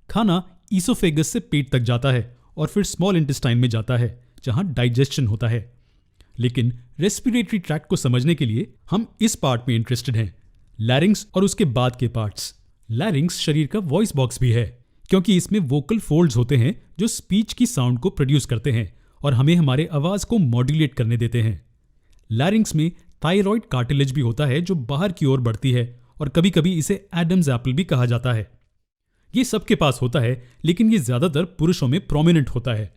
खाना ईसोफेगस से पेट तक जाता है और फिर स्मॉल इंटेस्टाइन में जाता है जहां डाइजेशन होता है. लेकिन रेस्पिरेटरी ट्रैक्ट को समझने के लिए हम इस पार्ट में इंटरेस्टेड हैं, लैरिंग्स और उसके बाद के पार्ट्स. लैरिंग्स शरीर का वॉइस बॉक्स भी है क्योंकि इसमें वोकल फोल्ड्स होते हैं जो स्पीच की साउंड को प्रोड्यूस करते हैं और हमें हमारे आवाज को मॉड्यूलेट करने देते हैं. लैरिंग्स में थायराइड कार्टिलेज भी होता है जो बाहर की ओर बढ़ती है और कभी कभी इसे एडम्स एप्पल भी कहा जाता है. ये सबके पास होता है लेकिन ये ज्यादातर पुरुषों में प्रोमिनेंट होता है.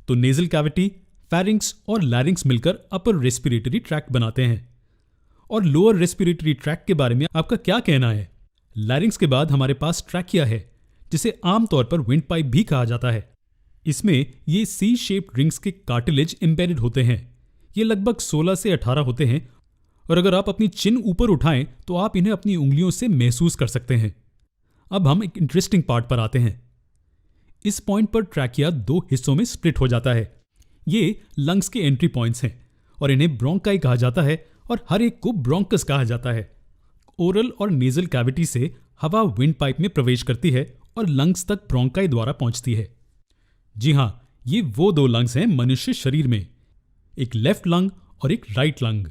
तो नेजल कैविटी, फेरिंग्स और लैरिंग्स मिलकर अपर रेस्पिरेटरी ट्रैक्ट बनाते हैं. और लोअर रेस्पिरेटरी ट्रैक्ट के बारे में आपका क्या कहना है? लैरिंग्स के बाद हमारे पास ट्रैकिया है, जिसे आमतौर पर विंड पाइप भी कहा जाता है. इसमें ये सी शेप्ड रिंग्स के कार्टिलेज एम्बेडेड होते हैं. ये लगभग 16 से 18 होते हैं और अगर आप अपनी चिन ऊपर उठाएं तो आप इन्हें अपनी उंगलियों से महसूस कर सकते हैं. अब हम एक इंटरेस्टिंग पार्ट पर आते हैं. इस पॉइंट पर ट्रैकिया 2 हिस्सों में स्प्लिट हो जाता है. ये लंग्स के एंट्री पॉइंट्स हैं और इन्हें ब्रोंकाई कहा जाता है और हर एक को ब्रोंकस कहा जाता है. ओरल और नेजल कैविटी से हवा विंड पाइप में प्रवेश करती है और लंग्स तक ब्रोंकाई द्वारा पहुंचती है. जी हां, ये वो 2 लंग्स हैं मनुष्य शरीर में, एक लेफ्ट लंग और एक राइट लंग.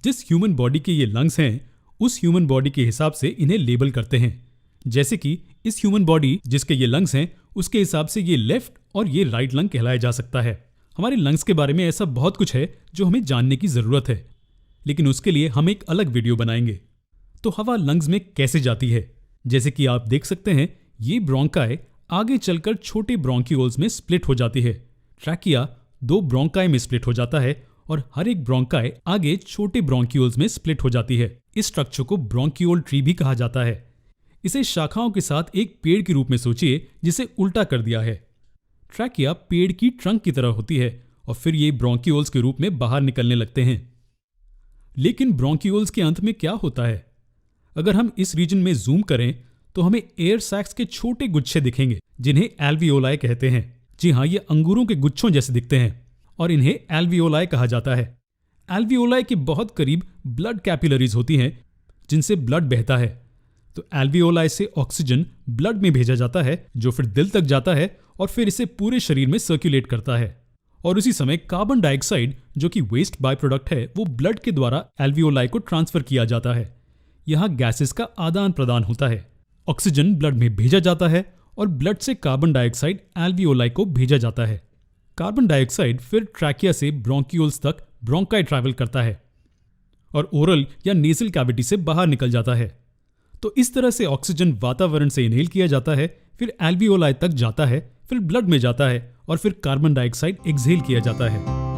जिस ह्यूमन बॉडी के ये लंग्स हैं उस ह्यूमन बॉडी के हिसाब से इन्हें लेबल करते हैं. जैसे कि इस ह्यूमन बॉडी जिसके ये लंग्स हैं उसके हिसाब से ये लेफ्ट और ये राइट लंग कहलाया जा सकता है. हमारे लंग्स के बारे में ऐसा बहुत कुछ है जो हमें जानने की जरूरत है, लेकिन उसके लिए हम एक अलग वीडियो बनाएंगे. तो हवा लंग्स में कैसे जाती है? जैसे कि आप देख सकते हैं ये ब्रोंकाई आगे चलकर छोटे ब्रोंक्यूल्स में स्प्लिट हो जाती है. ट्रैकिया 2 ब्रोंकाई में स्प्लिट हो जाता है और हर एक ब्रोंकाई आगे छोटे ब्रोंक्यूल्स में स्प्लिट हो जाती है. इस स्ट्रक्चर को ब्रोंक्यूल ट्री भी कहा जाता है. इसे शाखाओं के साथ एक पेड़ के रूप में सोचिए जिसे उल्टा कर दिया है. ट्रैकिया पेड़ की ट्रंक की तरह होती है और फिर ये ब्रोंक्यूल्स के रूप में बाहर निकलने लगते हैं. लेकिन ब्रोंक्यूल्स के अंत में क्या होता है? अगर हम इस रीजन में जूम करें तो हमें एयर सैक्स के छोटे गुच्छे दिखेंगे जिन्हें एल्वियोलाई कहते हैं. जी हाँ, ये अंगूरों के गुच्छों जैसे दिखते हैं और इन्हें एल्वियोलाई कहा जाता है. एल्वियोलाई के बहुत करीब ब्लड कैपिलरीज होती हैं जिनसे ब्लड बहता है। तो एल्वियोलाई से ऑक्सीजन ब्लड में भेजा जाता है जो फिर दिल तक जाता है और फिर इसे पूरे शरीर में सर्कुलेट करता है। और उसी समय कार्बन डाइऑक्साइड जो कि वेस्ट बाय प्रोडक्ट है वो ब्लड के द्वारा एल्वियोलाई को ट्रांसफर किया जाता है। यहाँ गैसेस का आदान प्रदान होता है। ऑक्सीजन ब्लड में भेजा जाता है और ब्लड से कार्बन डाइऑक्साइड एल्वियोलाई को भेजा जाता है। कार्बन डाइऑक्साइड फिर ट्रैकिया से ब्रोंक्यूल्स तक ब्रोंकाई ट्रैवल करता है और ओरल या नेजल कैविटी से बाहर निकल जाता है। तो इस तरह से ऑक्सीजन वातावरण से इनहेल किया जाता है, फिर एल्वियोलाई तक जाता है, फिर ब्लड में जाता है और फिर कार्बन डाइऑक्साइड एक्सहेल किया जाता है।